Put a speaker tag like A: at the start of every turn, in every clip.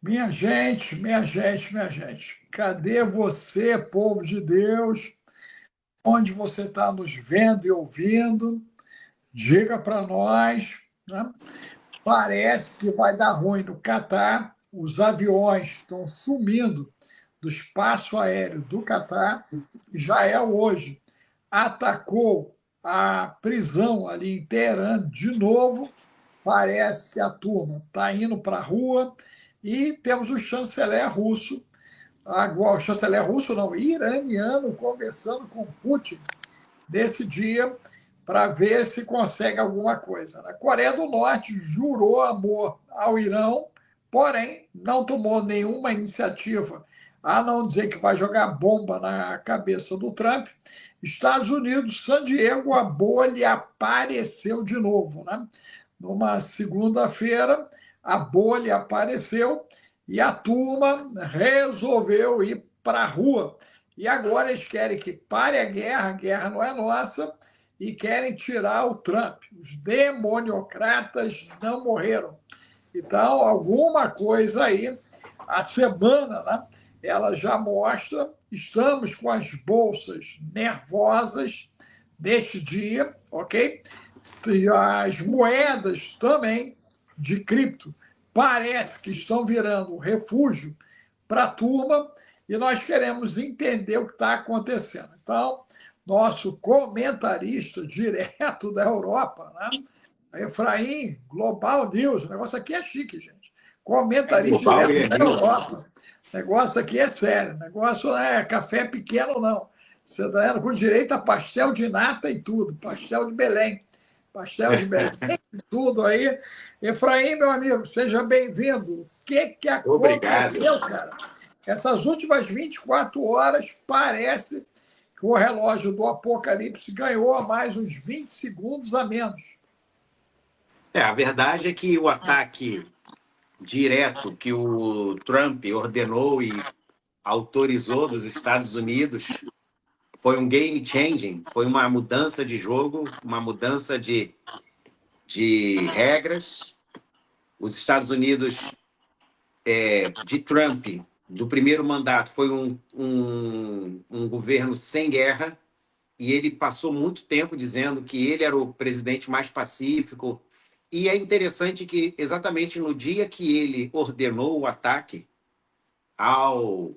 A: Minha gente, minha gente, cadê você, povo de Deus? Onde você está nos vendo e ouvindo? Diga para nós, né? Parece que vai dar ruim no Catar. Os aviões estão sumindo do espaço aéreo do Catar. Israel hoje atacou a prisão ali em Teherã de novo. Parece que a turma está indo para a rua. E temos o chanceler russo, agora, o chanceler russo não, iraniano, conversando com Putin nesse dia para ver se consegue alguma coisa. A Coreia do Norte jurou amor ao Irão, porém não tomou nenhuma iniciativa a não dizer que vai jogar bomba na cabeça do Trump. Estados Unidos, San Diego, a bolha apareceu de novo, né? Numa segunda-feira, a bolha apareceu e a turma resolveu ir para a rua. E agora eles querem que pare a guerra não é nossa, e querem tirar o Trump. Os demoniocratas não morreram. Então, alguma coisa aí, a semana, né, ela já mostra, estamos com as bolsas nervosas deste dia, ok? E as moedas também de cripto parece que estão virando um refúgio para a turma e nós queremos entender o que está acontecendo. Então, nosso comentarista direto da Europa, né? Efraim, Global News, o negócio aqui é chique, gente.
B: É
A: Comentarista
B: global,
A: direto
B: ele é
A: da
B: news.
A: Europa. O negócio aqui é sério, o negócio não é café pequeno, não. Você está indo com direito a pastel de nata e tudo, pastel de Belém. Pastel de Belém, tudo aí. Efraim, meu amigo, seja bem-vindo. O que
B: Obrigado.
A: aconteceu, cara? Essas últimas 24 horas parece que o relógio do Apocalipse ganhou mais uns 20 segundos a menos.
B: A verdade é que o ataque direto que o Trump ordenou e autorizou dos Estados Unidos foi um game changing, foi uma mudança de jogo, uma mudança de regras. Os Estados Unidos, de Trump, do primeiro mandato, foi um governo sem guerra, e ele passou muito tempo dizendo que ele era o presidente mais pacífico. E é interessante que, exatamente no dia que ele ordenou o ataque ao,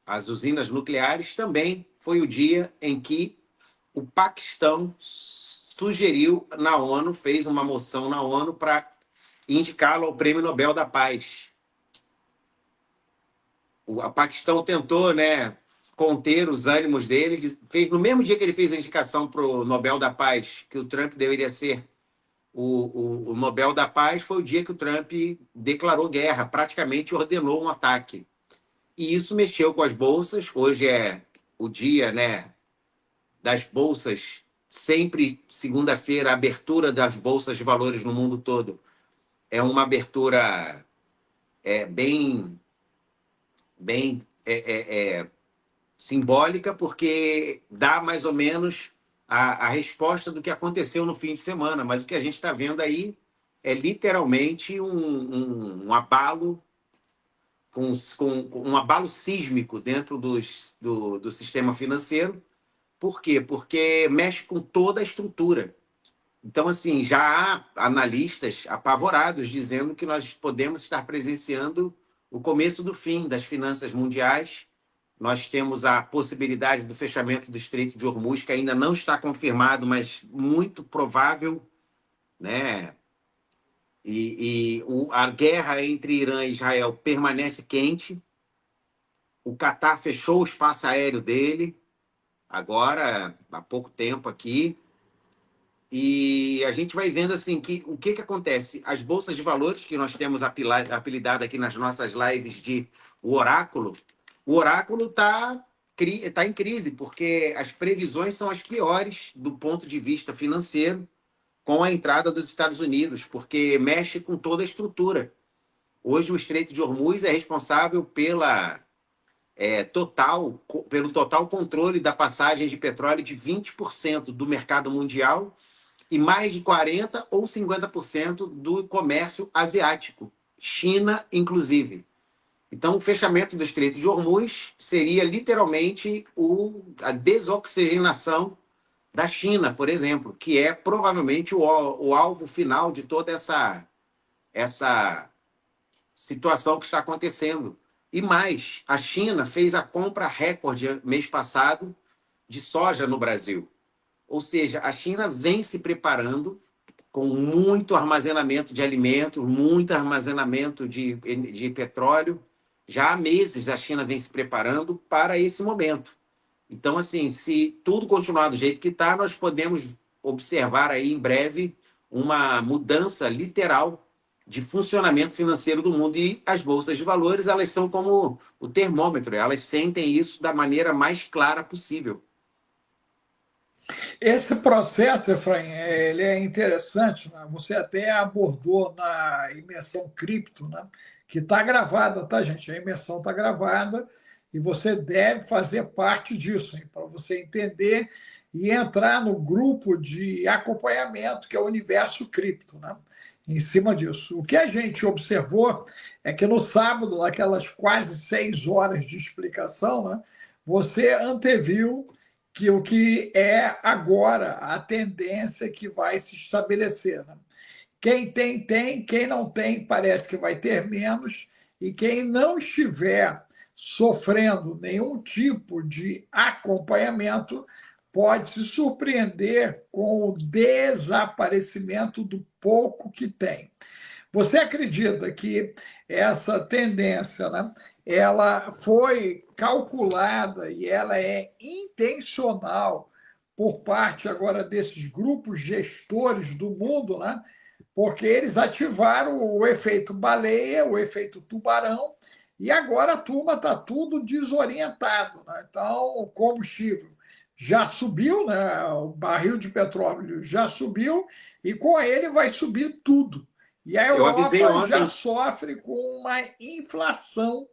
B: às usinas nucleares, também foi o dia em que o Paquistão sugeriu na ONU, fez uma moção na ONU para indicá-lo ao Prêmio Nobel da Paz. O Paquistão tentou, né, conter os ânimos dele, fez, no mesmo dia que ele fez a indicação para o Nobel da Paz, que o Trump deveria ser o Nobel da Paz, foi o dia que o Trump declarou guerra, praticamente ordenou um ataque. E isso mexeu com as bolsas. Hoje é o dia, né, das bolsas, sempre segunda-feira, a abertura das bolsas de valores no mundo todo é uma abertura bem, bem simbólica, porque dá mais ou menos a resposta do que aconteceu no fim de semana. Mas o que a gente está vendo aí é literalmente um abalo, com um abalo sísmico dentro do sistema financeiro. Por quê? Porque mexe com toda a estrutura. Então, assim, já há analistas apavorados dizendo que nós podemos estar presenciando o começo do fim das finanças mundiais. Nós temos a possibilidade do fechamento do Estreito de Hormuz, que ainda não está confirmado, mas muito provável, né? A guerra entre Irã e Israel permanece quente. O Catar fechou o espaço aéreo dele, agora, há pouco tempo aqui. E a gente vai vendo assim que o que acontece. As bolsas de valores que nós temos apelidado aqui nas nossas lives de o oráculo tá em crise, porque as previsões são as piores do ponto de vista financeiro com a entrada dos Estados Unidos, porque mexe com toda a estrutura. Hoje o Estreito de Hormuz é responsável pelo total controle da passagem de petróleo de 20% do mercado mundial e mais de 40% ou 50% do comércio asiático, China inclusive. Então, o fechamento do Estreito de Hormuz seria literalmente a desoxigenação da China, por exemplo, que é provavelmente o alvo final de toda essa situação que está acontecendo. E mais, a China fez a compra recorde mês passado de soja no Brasil. Ou seja, a China vem se preparando com muito armazenamento de alimentos, muito armazenamento de petróleo. Já há meses a China vem se preparando para esse momento. Então, assim, se tudo continuar do jeito que está, nós podemos observar aí em breve uma mudança literal de funcionamento financeiro do mundo. E as bolsas de valores, elas são como o termômetro, elas sentem isso da maneira mais clara possível.
A: Esse processo, Efraim, ele é interessante, né? Você até abordou na imersão cripto, né? Que está gravada, tá, gente? A imersão está gravada e você deve fazer parte disso, para você entender e entrar no grupo de acompanhamento, que é o universo cripto, né? Em cima disso. O que a gente observou é que no sábado, naquelas quase 6 horas de explicação, né? Você anteviu que o que é agora a tendência que vai se estabelecer. Né? Quem tem, tem, quem não tem, parece que vai ter menos, e quem não estiver sofrendo nenhum tipo de acompanhamento pode se surpreender com o desaparecimento do pouco que tem. Você acredita que essa tendência, né, ela foi calculada e ela é intencional por parte agora desses grupos gestores do mundo, né? Porque eles ativaram o efeito baleia, o efeito tubarão, e agora a turma está tudo desorientado. Né? Então, o combustível já subiu, né? O barril de petróleo já subiu, e com ele vai subir tudo. E a
B: Eu avisei
A: Europa já
B: ontem.
A: sofre com uma inflação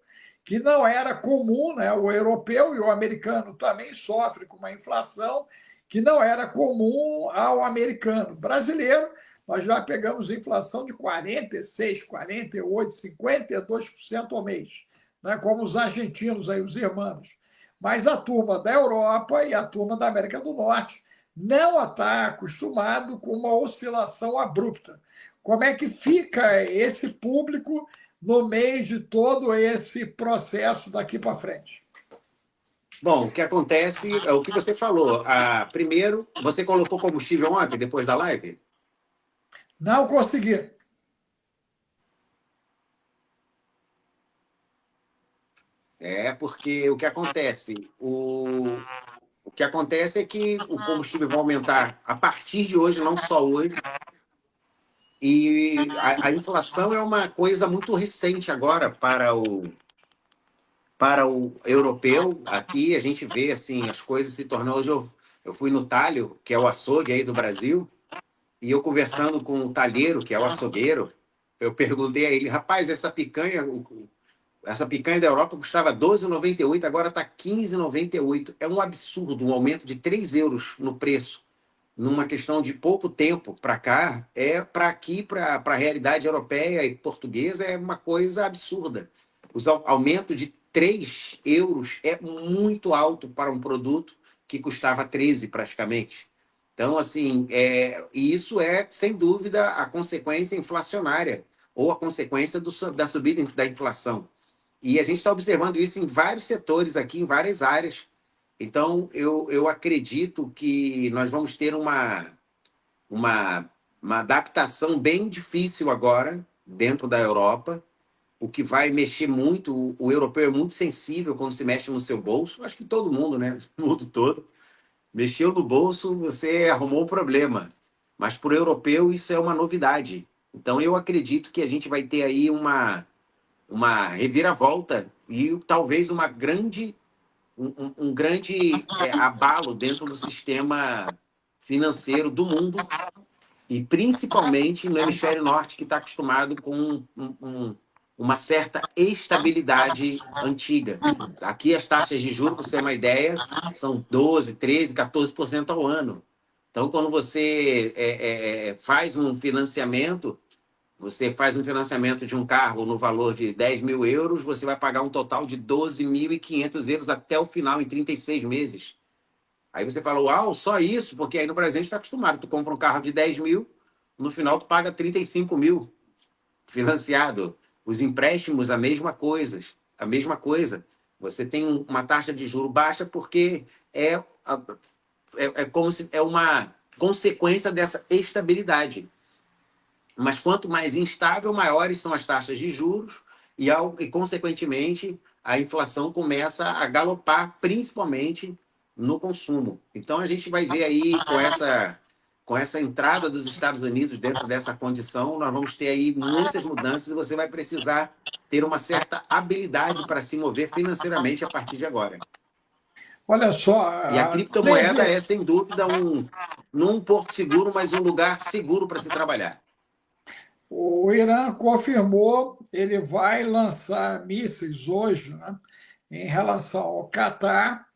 A: que não era comum, né? O europeu e o americano também sofrem com uma inflação que não era comum ao americano. Brasileiro, nós já pegamos inflação de 46, 48, 52% ao mês, né? Como os argentinos, aí, os irmãos. Mas a turma da Europa e a turma da América do Norte não está acostumado com uma oscilação abrupta. Como é que fica esse público no meio de todo esse processo daqui para frente?
B: Bom, o que acontece é o que você falou. Primeiro, você colocou combustível ontem, depois da live?
A: Não consegui.
B: É porque o que acontece? O que acontece é que o combustível vai aumentar a partir de hoje, não só hoje. E a inflação é uma coisa muito recente agora para o europeu. Aqui a gente vê assim as coisas se tornando. Hoje eu fui no Talho, que é o açougue aí do Brasil, e eu conversando com o talheiro, que é o açougueiro, eu perguntei a ele, rapaz, essa picanha da Europa custava 12,98, agora está 15,98. É um absurdo, um aumento de 3 euros no preço. Numa questão de pouco tempo para cá, para aqui, para a realidade europeia e portuguesa, é uma coisa absurda. Aumento de 3 euros é muito alto para um produto que custava 13 praticamente. Então, assim, e isso é, sem dúvida, a consequência inflacionária ou a consequência da subida da inflação. E a gente está observando isso em vários setores aqui, em várias áreas. Então, eu acredito que nós vamos ter uma, uma adaptação bem difícil agora, dentro da Europa, o que vai mexer muito. O europeu é muito sensível quando se mexe no seu bolso. Acho que todo mundo, né? O mundo todo. Mexeu no bolso, você arrumou um problema. Mas para o europeu, isso é uma novidade. Então, eu acredito que a gente vai ter aí uma reviravolta e talvez um grande abalo dentro do sistema financeiro do mundo e principalmente no hemisfério norte, que está acostumado com uma certa estabilidade antiga. Aqui as taxas de juros, para você ter uma ideia, são 12, 13, 14% ao ano. Então, quando você faz um financiamento, Você faz um financiamento de um carro no valor de 10 mil euros, você vai pagar um total de 12.500 euros até o final, em 36 meses. Aí você fala, uau, só isso? Porque aí no Brasil a gente está acostumado. Tu compra um carro de 10 mil, no final tu paga 35 mil financiado. Os empréstimos, a mesma coisa. A mesma coisa. Você tem uma taxa de juro baixa porque é, é como se é uma consequência dessa estabilidade. Mas quanto mais instável, maiores são as taxas de juros e consequentemente, a inflação começa a galopar, principalmente no consumo. Então, a gente vai ver aí, com essa entrada dos Estados Unidos dentro dessa condição, nós vamos ter aí muitas mudanças e você vai precisar ter uma certa habilidade para se mover financeiramente a partir de agora.
A: Olha só,
B: E a criptomoeda é, sem dúvida, não porto seguro, mas um lugar seguro para se trabalhar.
A: o Irã confirmou, ele vai lançar mísseis hoje, né, em relação ao Catar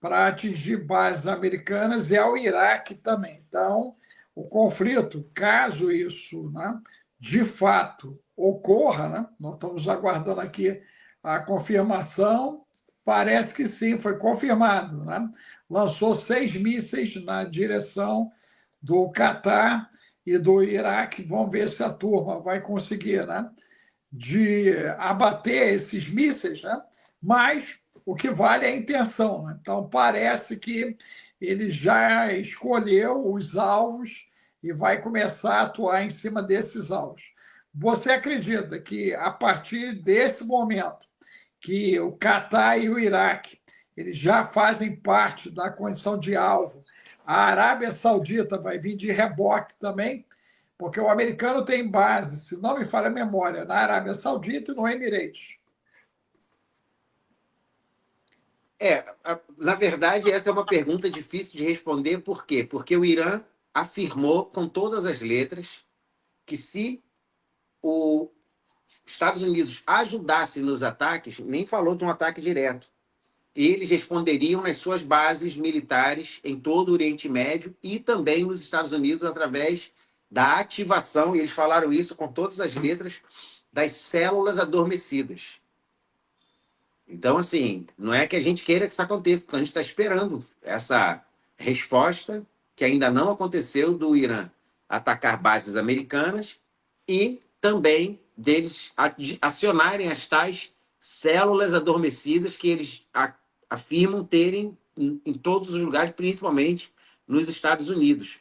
A: para atingir bases americanas e ao Iraque também. Então, o conflito, caso isso, né, de fato ocorra, né, nós estamos aguardando aqui a confirmação, parece que sim, foi confirmado. Né? Lançou 6 mísseis na direção do Catar e do Iraque. Vamos ver se a turma vai conseguir, né, de abater esses mísseis, né? Mas o que vale é a intenção. Né? Então, parece que ele já escolheu os alvos e vai começar a atuar em cima desses alvos. Você acredita que, a partir desse momento, que o Catar e o Iraque eles já fazem parte da condição de alvo, a Arábia Saudita vai vir de reboque também, porque o americano tem base, se não me falha a memória, na Arábia Saudita e no Emirates.
B: Na verdade, essa é uma pergunta difícil de responder. Por quê? Porque o Irã afirmou com todas as letras que se os Estados Unidos ajudasse nos ataques, nem falou de um ataque direto, eles responderiam nas suas bases militares em todo o Oriente Médio e também nos Estados Unidos através da ativação, e eles falaram isso com todas as letras, das células adormecidas. Então, assim, não é que a gente queira que isso aconteça, porque a gente está esperando essa resposta, que ainda não aconteceu, do Irã atacar bases americanas e também deles acionarem as tais células adormecidas que eles afirmam terem em todos os lugares, principalmente nos Estados Unidos.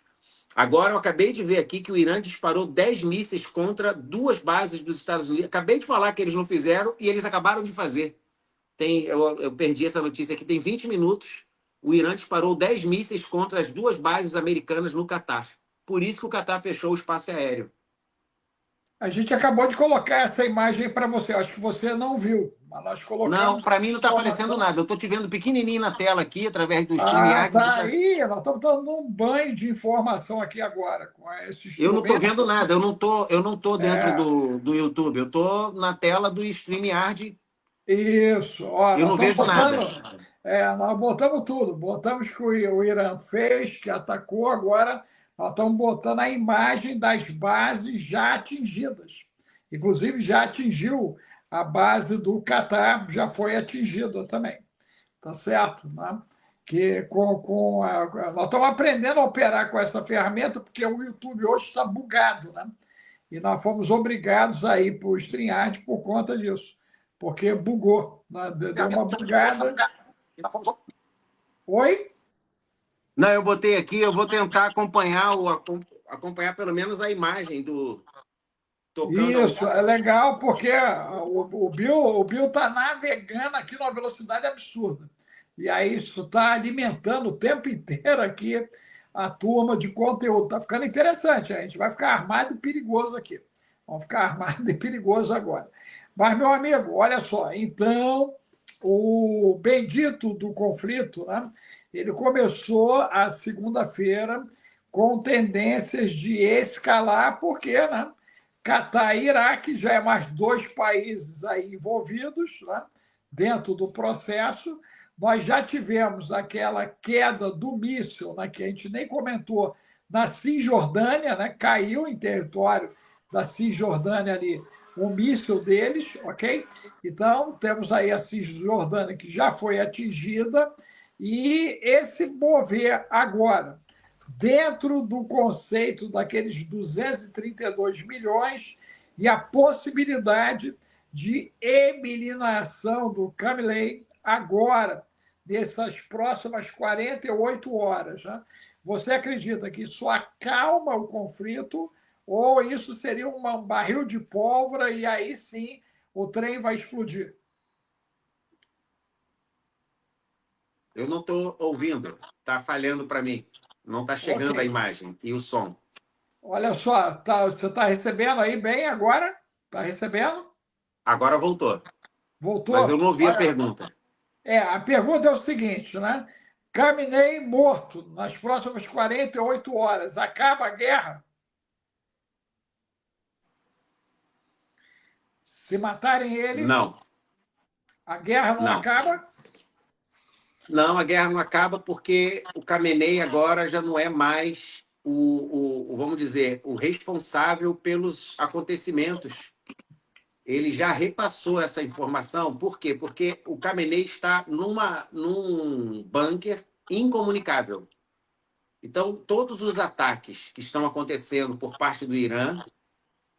B: Agora, eu acabei de ver aqui que o Irã disparou 10 mísseis contra 2 bases dos Estados Unidos. Acabei de falar que eles não fizeram e eles acabaram de fazer. Eu perdi essa notícia aqui, tem 20 minutos. O Irã disparou 10 mísseis contra as 2 bases americanas no Catar. Por isso que o Catar fechou o espaço aéreo.
A: A gente acabou de colocar essa imagem para você. Acho que você não viu, mas nós colocamos.
B: Não, para mim não está aparecendo nada. Eu estou te vendo pequenininho na tela aqui, através do
A: Ah,
B: StreamYard.
A: tá aí. Nós estamos dando um banho de informação aqui agora com esse
B: Eu não estou
A: instrumento.
B: vendo nada. Eu não tô dentro do YouTube. Eu estou na tela do StreamYard.
A: Isso. Ó,
B: Eu
A: nós
B: não
A: estamos
B: vejo nada.
A: botando. Nós botamos tudo. Botamos que o Irã fez, que atacou. Agora nós estamos botando a imagem das bases já atingidas. Inclusive, já atingiu a base do Catar, já foi atingida também. Tá certo? Né? Que nós estamos aprendendo a operar com essa ferramenta, porque o YouTube hoje está bugado, né? E nós fomos obrigados a ir para o StreamYard por conta disso, porque bugou, né? Deu uma bugada. Oi?
B: Não, eu botei aqui, eu vou tentar acompanhar pelo menos a imagem do tocando.
A: Isso, é legal, porque o Bill está navegando aqui numa velocidade absurda. E aí isso está alimentando o tempo inteiro aqui a turma de conteúdo. Está ficando interessante, a gente vai ficar armado e perigoso aqui. Vamos ficar armado e perigoso agora. Mas, meu amigo, olha só, então o bendito do conflito, né, ele começou a segunda-feira com tendências de escalar, porque, né, Catar e Iraque já é mais 2 países aí envolvidos, né, dentro do processo. Nós já tivemos aquela queda do míssil, né, que a gente nem comentou, na Cisjordânia, né, caiu em território da Cisjordânia ali um míssil deles, ok? Então, temos aí a Cisjordânia que já foi atingida, e esse mover agora, dentro do conceito daqueles 232 milhões e a possibilidade de eliminação do Khamenei agora, dessas próximas 48 horas. Né? Você acredita que isso acalma o conflito ou isso seria um barril de pólvora e aí sim o trem vai explodir?
B: Eu não estou ouvindo, está falhando para mim. Não está chegando a
A: Ok.
B: imagem e o som.
A: Olha só, você está recebendo aí bem agora? Está recebendo?
B: Agora voltou, mas eu
A: Voltou?
B: não ouvi a
A: Olha,
B: pergunta.
A: a pergunta é o seguinte, né? Khamenei morto nas próximas 48 horas. Acaba a guerra? Se matarem ele,
B: Não,
A: a guerra não
B: não.
A: acaba?
B: Não, a guerra não acaba porque o Khamenei agora já não é mais vamos dizer, o responsável pelos acontecimentos. Ele já repassou essa informação. Por quê? Porque o Khamenei está num bunker incomunicável. Então, todos os ataques que estão acontecendo por parte do Irã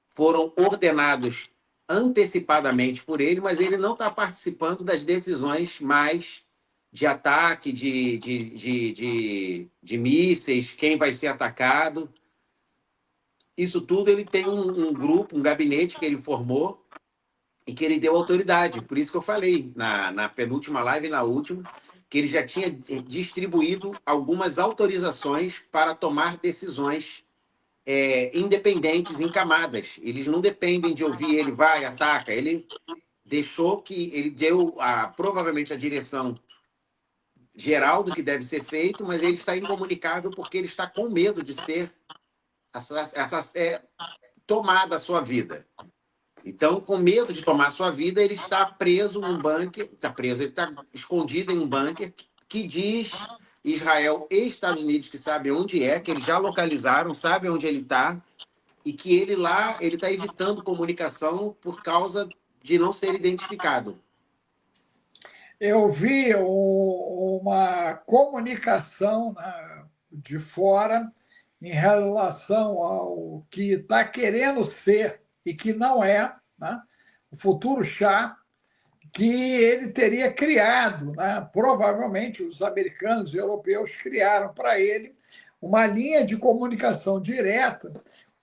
B: foram ordenados antecipadamente por ele, mas ele não está participando das decisões mais de ataque, de mísseis, quem vai ser atacado. Isso tudo ele tem um grupo, um gabinete que ele formou e que ele deu autoridade. Por isso que eu falei na penúltima live e na última, que ele já tinha distribuído algumas autorizações para tomar decisões independentes em camadas. Eles não dependem de ouvir ele vai, ataca. Ele deixou que ele deu provavelmente a direção geral do que deve ser feito, mas ele está incomunicável porque ele está com medo de ser tomada a sua vida. Então, com medo de tomar a sua vida, ele está preso num bunker, ele está escondido em um bunker que diz Israel e Estados Unidos que sabem onde é, que eles já localizaram, sabem onde ele está, e que ele lá ele está evitando comunicação por causa de não ser identificado.
A: Eu vi uma comunicação, né, de fora em relação ao que está querendo ser e que não é, né, o futuro chá que ele teria criado, né? Provavelmente os americanos e europeus criaram para ele uma linha de comunicação direta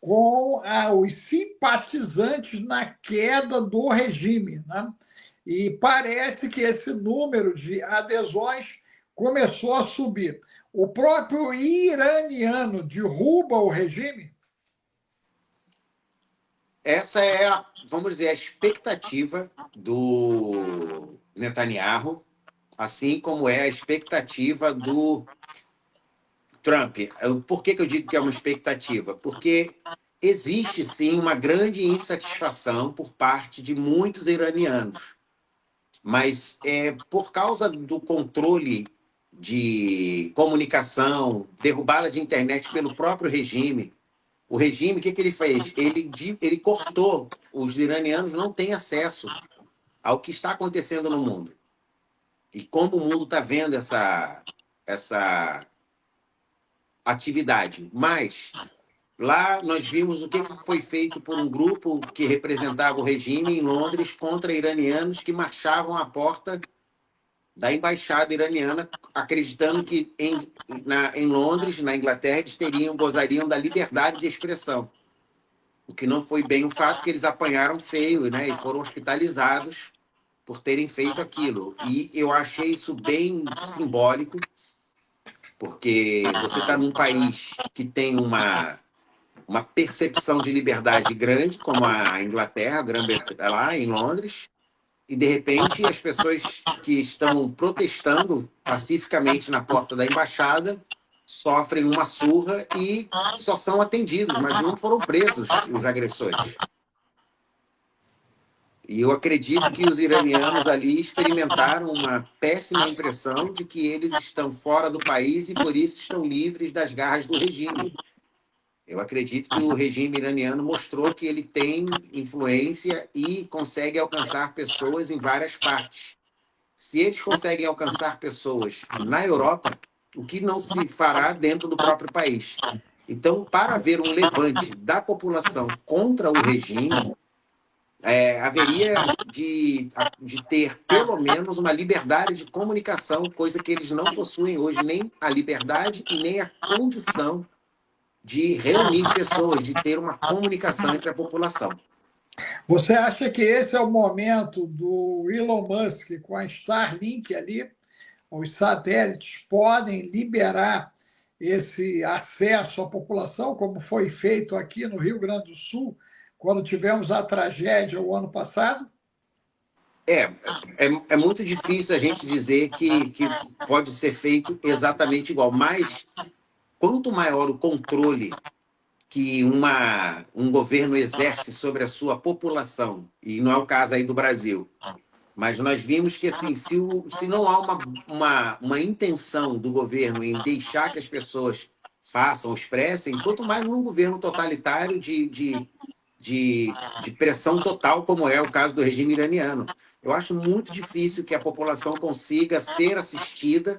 A: com os simpatizantes na queda do regime. Né? E parece que esse número de adesões começou a subir. O próprio iraniano derruba o regime?
B: Essa é, vamos dizer, a expectativa do Netanyahu, assim como é a expectativa do Trump. Por que eu digo que é uma expectativa? Porque existe, sim, uma grande insatisfação por parte de muitos iranianos. Mas por causa do controle de comunicação, derrubada de internet pelo próprio regime, o regime, o que ele fez? Ele cortou. Os iranianos não têm acesso ao que está acontecendo no mundo. E como o mundo está vendo essa atividade. Mas lá nós vimos o que foi feito por um grupo que representava o regime em Londres contra iranianos que marchavam à porta da embaixada iraniana, acreditando que em Londres, na Inglaterra, eles gozariam da liberdade de expressão. O que não foi bem o fato, porque eles apanharam feio, né, e foram hospitalizados por terem feito aquilo. E eu achei isso bem simbólico, porque você está num país que tem uma percepção de liberdade grande, como a Inglaterra, a Grã-Bretanha, lá em Londres, e de repente as pessoas que estão protestando pacificamente na porta da embaixada sofrem uma surra e só são atendidos, mas não foram presos os agressores. E eu acredito que os iranianos ali experimentaram uma péssima impressão de que eles estão fora do país e por isso estão livres das garras do regime. Eu acredito que o regime iraniano mostrou que ele tem influência e consegue alcançar pessoas em várias partes. Se eles conseguem alcançar pessoas na Europa, o que não se fará dentro do próprio país? Então, para haver um levante da população contra o regime, haveria de ter, pelo menos, uma liberdade de comunicação, coisa que eles não possuem hoje, nem a liberdade e nem a condição de reunir pessoas, de ter uma comunicação entre a população.
A: Você acha que esse é o momento do Elon Musk com a Starlink ali? Os satélites podem liberar esse acesso à população, como foi feito aqui no Rio Grande do Sul, quando tivemos a tragédia o ano passado?
B: É, é muito difícil a gente dizer que pode ser feito exatamente igual, mas quanto maior o controle que um governo exerce sobre a sua população, e não é o caso aí do Brasil, mas nós vimos que assim, se não há uma intenção do governo em deixar que as pessoas façam, expressem, quanto mais num governo totalitário de pressão total, como é o caso do regime iraniano. Eu acho muito difícil que a população consiga ser assistida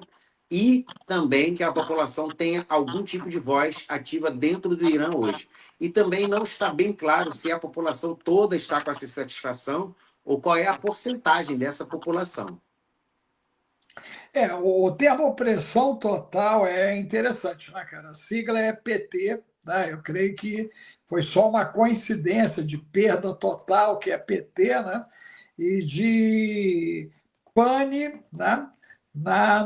B: e também que a população tenha algum tipo de voz ativa dentro do Irã hoje. E também não está bem claro se a população toda está com essa satisfação ou qual é a porcentagem dessa população.
A: O termo opressão total é interessante, né, cara? A sigla é PT, né? Eu creio que foi só uma coincidência de perda total, que é PT, né? E de pane, né?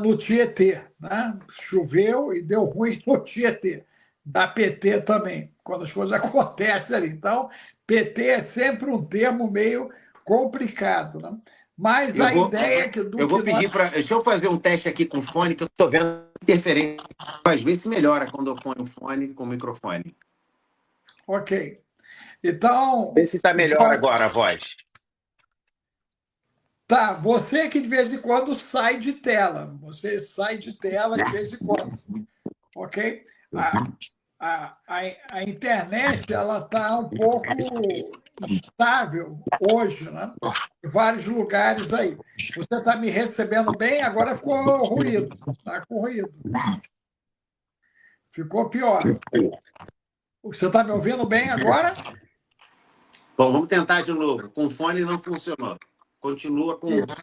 A: No Tietê, né? Choveu e deu ruim no Tietê. Da PT também, quando as coisas acontecem ali. Então, PT é sempre um termo meio complicado, né? Mas
B: Eu
A: a
B: vou,
A: ideia do
B: eu
A: que
B: vou
A: nós.
B: pedir para. Deixa eu fazer um teste aqui com fone, que eu estou vendo interferência. Às vezes se melhora quando eu ponho o fone com o microfone.
A: Ok. Então,
B: Vê se está melhor
A: então,
B: agora a voz.
A: tá, você que de vez em quando sai de tela, você sai de tela de vez em quando, ok? A, a internet ela está um pouco instável hoje, né? Em vários lugares aí. Você está me recebendo bem? Agora ficou ruído, está com ruído. Ficou pior. Você está me ouvindo bem agora?
B: Bom, vamos tentar de novo. Com fone não funcionou. Continua com
A: Você está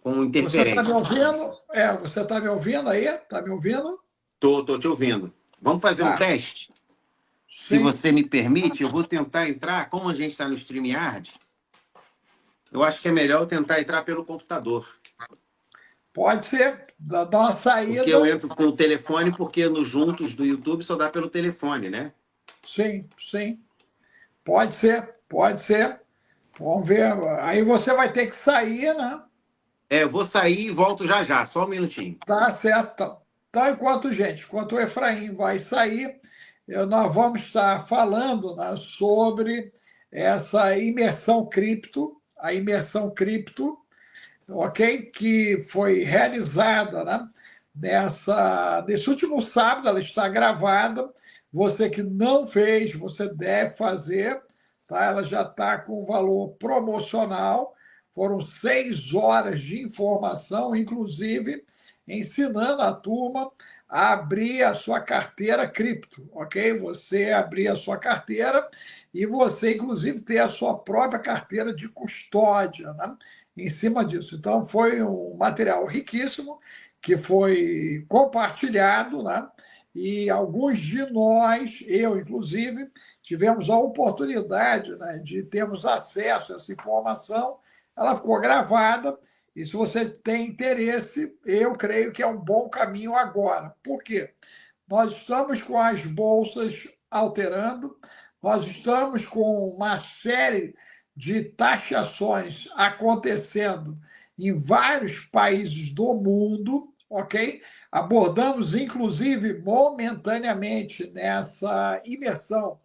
A: me
B: interferência.
A: ouvindo? Você está me ouvindo aí? Está me ouvindo?
B: Tô te ouvindo. Vamos fazer um
A: Tá.
B: teste? Se
A: Sim.
B: você me permite, eu vou tentar entrar. Como a gente está no StreamYard, eu acho que é melhor eu tentar entrar pelo computador.
A: Pode ser, dá uma
B: Porque eu
A: saída.
B: entro com o telefone, porque no Juntos do YouTube só dá pelo telefone, né?
A: Sim, sim. Pode ser, pode ser. Vamos ver. Aí você vai ter que sair, né?
B: Eu vou sair e volto já já, só um minutinho.
A: Tá certo. Então, enquanto o Efraim vai sair, nós vamos estar falando, né, sobre essa imersão cripto, a imersão cripto, ok? Que foi realizada, né, nesse último sábado, ela está gravada. Você que não fez, você deve fazer, tá? Ela já está com valor promocional. Foram 6 horas de informação, inclusive ensinando a turma a abrir a sua carteira cripto, ok? Você abrir a sua carteira e você, inclusive, ter a sua própria carteira de custódia, né? Em cima disso. Então, foi um material riquíssimo que foi compartilhado, né? E alguns de nós, eu inclusive, tivemos a oportunidade, né, de termos acesso a essa informação. Ela ficou gravada e, se você tem interesse, eu creio que é um bom caminho agora. Por quê? Nós estamos com as bolsas alterando, nós estamos com uma série de taxações acontecendo em vários países do mundo, ok? Abordamos, inclusive, momentaneamente nessa imersão,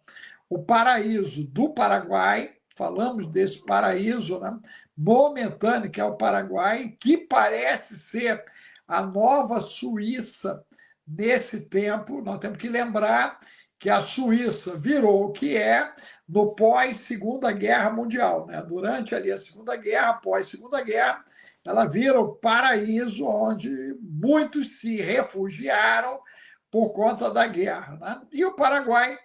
A: o paraíso do Paraguai. Falamos desse paraíso, né, momentâneo, que é o Paraguai, que parece ser a nova Suíça nesse tempo. Nós temos que lembrar que a Suíça virou o que é no pós-Segunda Guerra Mundial, né? Durante ali a Segunda Guerra, pós-Segunda Guerra, ela vira o paraíso onde muitos se refugiaram por conta da guerra, né? E o Paraguai,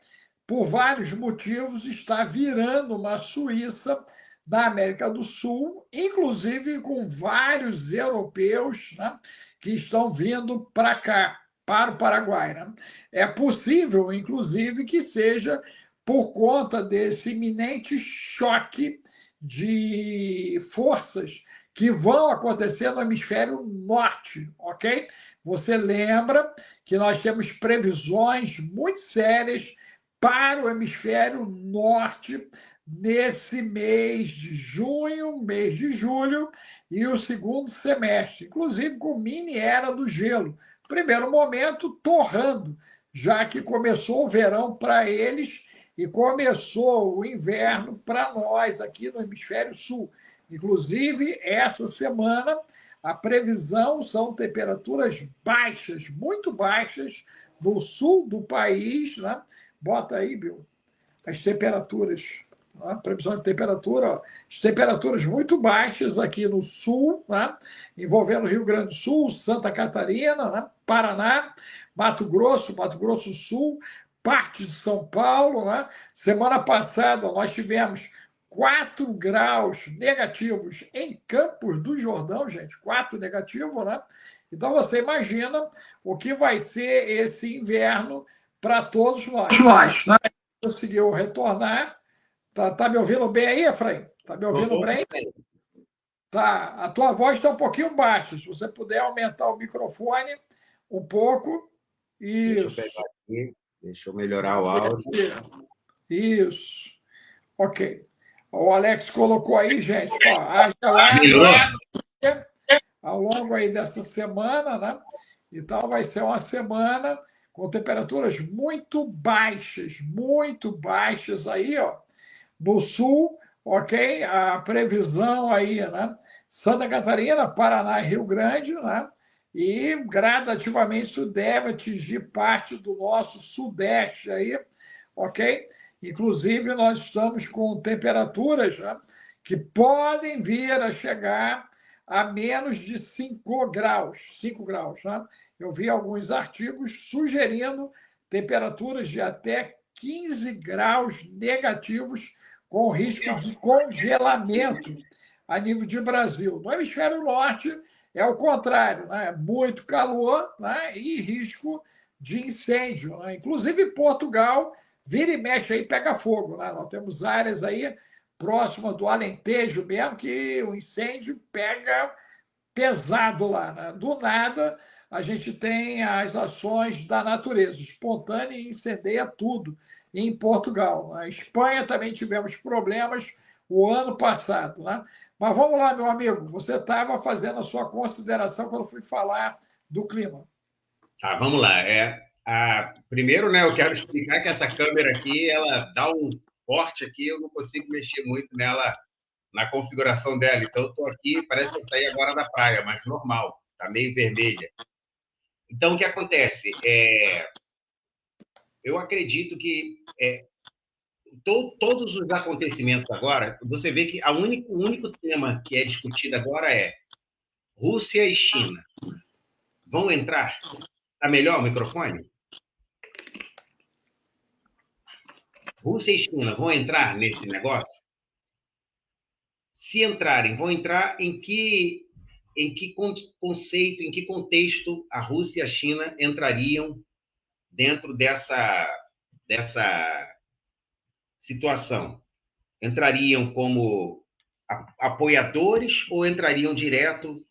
A: por vários motivos, está virando uma Suíça da América do Sul, inclusive com vários europeus, né, que estão vindo para cá, para o Paraguai. Né? É possível, inclusive, que seja por conta desse iminente choque de forças que vão acontecer no hemisfério norte, ok? Você lembra que nós temos previsões muito sérias para o hemisfério norte nesse mês de junho, mês de julho e o segundo semestre, inclusive com mini era do gelo. Primeiro momento, torrando, já que começou o verão para eles e começou o inverno para nós aqui no hemisfério sul. Inclusive, essa semana, a previsão são temperaturas baixas, muito baixas, no sul do país, né? Bota aí, Bill, as temperaturas. A previsão de temperatura, ó, as temperaturas muito baixas aqui no sul, né? Envolvendo Rio Grande do Sul, Santa Catarina, né? Paraná, Mato Grosso do Sul, parte de São Paulo. Né? Semana passada nós tivemos 4 graus negativos em Campos do Jordão, gente, 4 negativos, né? Então você imagina o que vai ser esse inverno para todos nós. Né? Conseguiu retornar. Tá me ouvindo bem aí, Efraim? Tá me ouvindo bem? Tá. A tua voz está um pouquinho baixa. Se você puder aumentar o microfone um pouco.
B: Deixa eu
A: Isso.
B: pegar aqui, deixa eu melhorar o áudio.
A: Isso. Ok. O Alex colocou aí, gente, ó, a gelada ao longo aí dessa semana, né? Então vai ser uma semana com temperaturas muito baixas aí, ó. No sul, ok? A previsão aí, né? Santa Catarina, Paraná e Rio Grande, né? E gradativamente isso deve atingir parte do nosso sudeste aí, ok? Inclusive, nós estamos com temperaturas, né, que podem vir a chegar a menos de 5 graus. 5 graus, né? Eu vi alguns artigos sugerindo temperaturas de até 15 graus negativos, com risco de congelamento a nível de Brasil. No hemisfério norte é o contrário, né? Muito calor, né? E risco de incêndio. Né? Inclusive Portugal vira e mexe aí, pega fogo. Né? Nós temos áreas aí próximas do Alentejo mesmo que o incêndio pega pesado lá. Né? Do nada, a gente tem as ações da natureza, espontânea e incendeia tudo em Portugal. Na Espanha também tivemos problemas o ano passado. Né? Mas vamos lá, meu amigo, você estava fazendo a sua consideração quando eu fui falar do clima.
B: Tá, vamos lá. Primeiro, né, eu quero explicar que essa câmera aqui, ela dá um corte aqui, eu não consigo mexer muito nela, na configuração dela. Então, eu estou aqui, parece que eu saí agora da praia, mas normal, está meio vermelha. Então, o que acontece? Eu acredito que todos os acontecimentos agora, você vê que o único tema que é discutido agora é Rússia e China. Vão entrar? Está melhor o microfone? Rússia e China vão entrar nesse negócio? Se entrarem, vão entrar em que conceito, em que contexto a Rússia e a China entrariam dentro dessa situação? Entrariam como apoiadores ou entrariam direto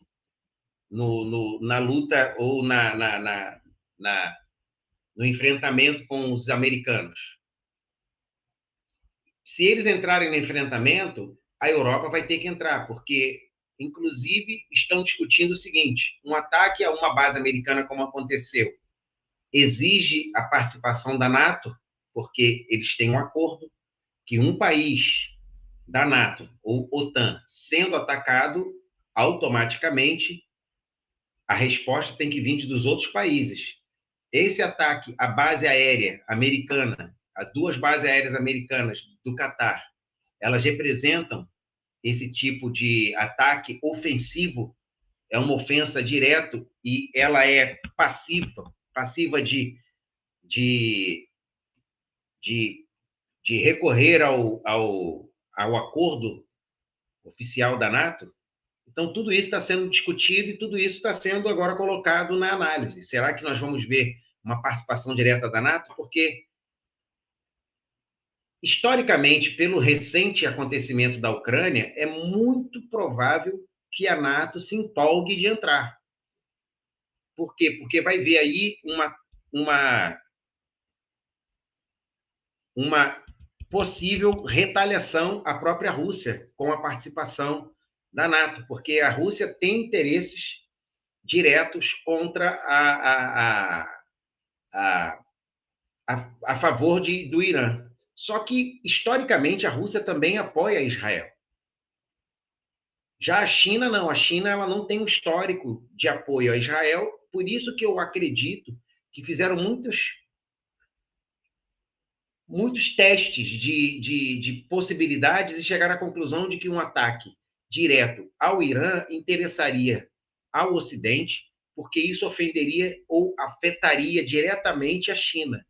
B: na luta ou no enfrentamento com os americanos? Se eles entrarem no enfrentamento, a Europa vai ter que entrar, porque, inclusive, estão discutindo o seguinte: um ataque a uma base americana, como aconteceu, exige a participação da NATO, porque eles têm um acordo que um país da NATO ou OTAN sendo atacado, automaticamente a resposta tem que vir dos outros países.
C: Esse ataque à base aérea americana, a duas bases aéreas americanas do Catar, elas representam esse tipo de ataque ofensivo, é uma ofensa direto e ela é passiva de, de, de recorrer ao acordo oficial da NATO. Então, tudo isso está sendo discutido e tudo isso está sendo agora colocado na análise. Será que nós vamos ver uma participação direta da NATO? Porque, historicamente, pelo recente acontecimento da Ucrânia, é muito provável que a NATO se empolgue de entrar. Por quê? Porque vai ver aí uma possível retaliação à própria Rússia com a participação da NATO, porque a Rússia tem interesses diretos contra a favor do Irã. Só que, historicamente, a Rússia também apoia Israel. Já a China, não. A China ela não tem um histórico de apoio a Israel, por isso que eu acredito que fizeram muitos testes de possibilidades e chegaram à conclusão de que um ataque direto ao Irã interessaria ao Ocidente, porque isso ofenderia ou afetaria diretamente a China,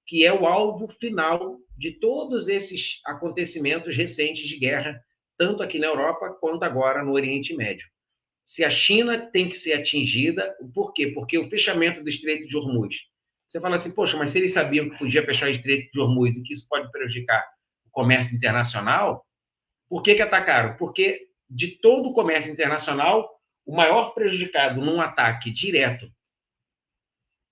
C: que é o alvo final de todos esses acontecimentos recentes de guerra, tanto aqui na Europa quanto agora no Oriente Médio. Se a China tem que ser atingida, por quê? Porque o fechamento do Estreito de Hormuz. Você fala assim, poxa, mas se eles sabiam que podia fechar o Estreito de Hormuz e que isso pode prejudicar o comércio internacional, por que atacaram? Porque de todo o comércio internacional, o maior prejudicado num ataque direto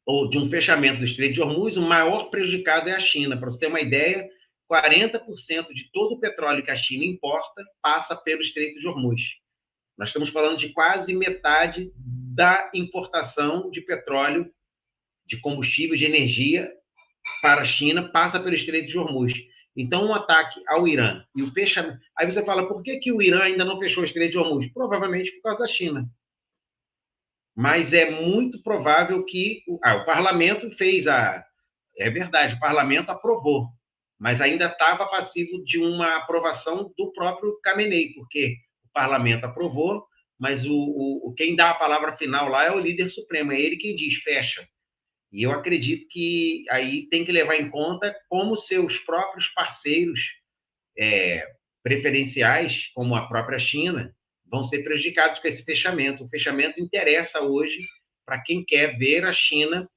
C: ou de um fechamento do Estreito de Hormuz, o maior prejudicado é a China. Para você ter uma ideia, 40% de todo o petróleo que a China importa passa pelo Estreito de Hormuz. Nós estamos falando de quase metade da importação de petróleo, de combustível, de energia para a China passa pelo Estreito de Hormuz. Então, um ataque ao Irã e o fechamento... Aí você fala, por que o Irã ainda não fechou o Estreito de Hormuz? Provavelmente por causa da China. Mas é muito provável que o parlamento fez a... É verdade, o parlamento aprovou, mas ainda estava passivo de uma aprovação do próprio Khamenei, porque o parlamento aprovou, mas quem dá a palavra final lá é o líder supremo, é ele quem diz, fecha. E eu acredito que aí tem que levar em conta como seus próprios parceiros preferenciais, como a própria China, vão ser prejudicados com esse fechamento. O fechamento interessa hoje para quem quer ver a China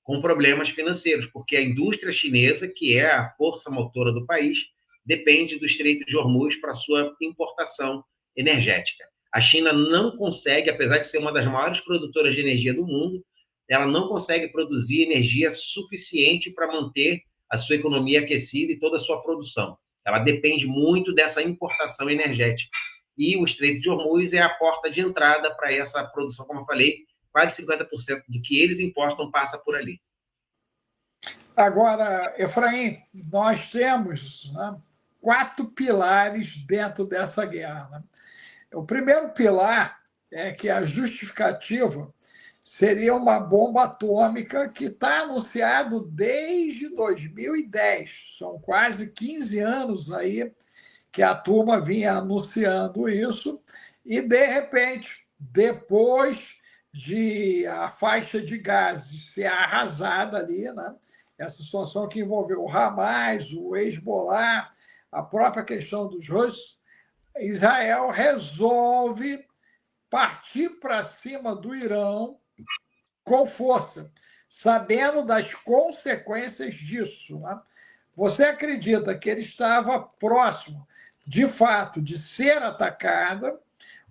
C: com problemas financeiros, porque a indústria chinesa, que é a força motora do país, depende do Estreito de Hormuz para sua importação energética. A China não consegue, apesar de ser uma das maiores produtoras de energia do mundo, ela não consegue produzir energia suficiente para manter a sua economia aquecida e toda a sua produção. Ela depende muito dessa importação energética. E o Estreito de Hormuz é a porta de entrada para essa produção, como eu falei, quase 50% do que eles importam passa por ali.
A: Agora, Efraim, nós temos, né, 4 pilares dentro dessa guerra. Né? O primeiro pilar é que a justificativa seria uma bomba atômica que está anunciado desde 2010. São quase 15 anos aí que a turma vinha anunciando isso, e, de repente, depois de a faixa de gases ser arrasada ali, né? Essa situação que envolveu o Hamas, o Hezbollah, a própria questão dos russos, Israel resolve partir para cima do Irã com força, sabendo das consequências disso. Né? Você acredita que ele estava próximo, de fato, de ser atacada,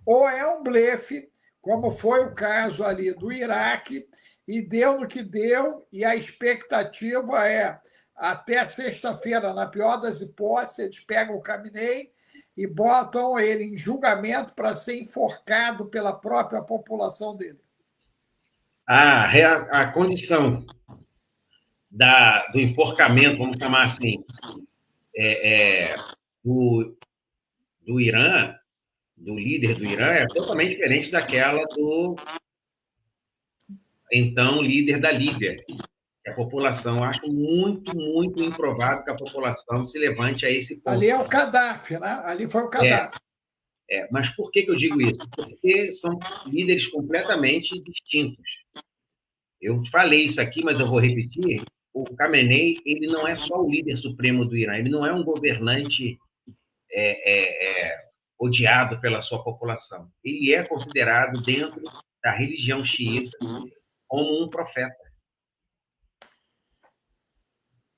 A: ou é um blefe, como foi o caso ali do Iraque, e deu no que deu, e a expectativa é, até sexta-feira, na pior das hipóteses, eles pegam o Khamenei e botam ele em julgamento para ser enforcado pela própria população dele.
C: A condição do enforcamento, vamos chamar assim, do Irã, do líder do Irã, é totalmente diferente daquela então líder da Líbia. A população, acho muito, muito improvável que a população se levante a esse
A: Ali
C: ponto.
A: é o Gaddafi, né? Ali foi o Gaddafi.
C: Mas por que eu digo isso? Porque são líderes completamente distintos. Eu falei isso aqui, mas eu vou repetir. O Khamenei, ele não é só o líder supremo do Irã, ele não é um governante odiado pela sua população. Ele é considerado, dentro da religião xiita, como um profeta.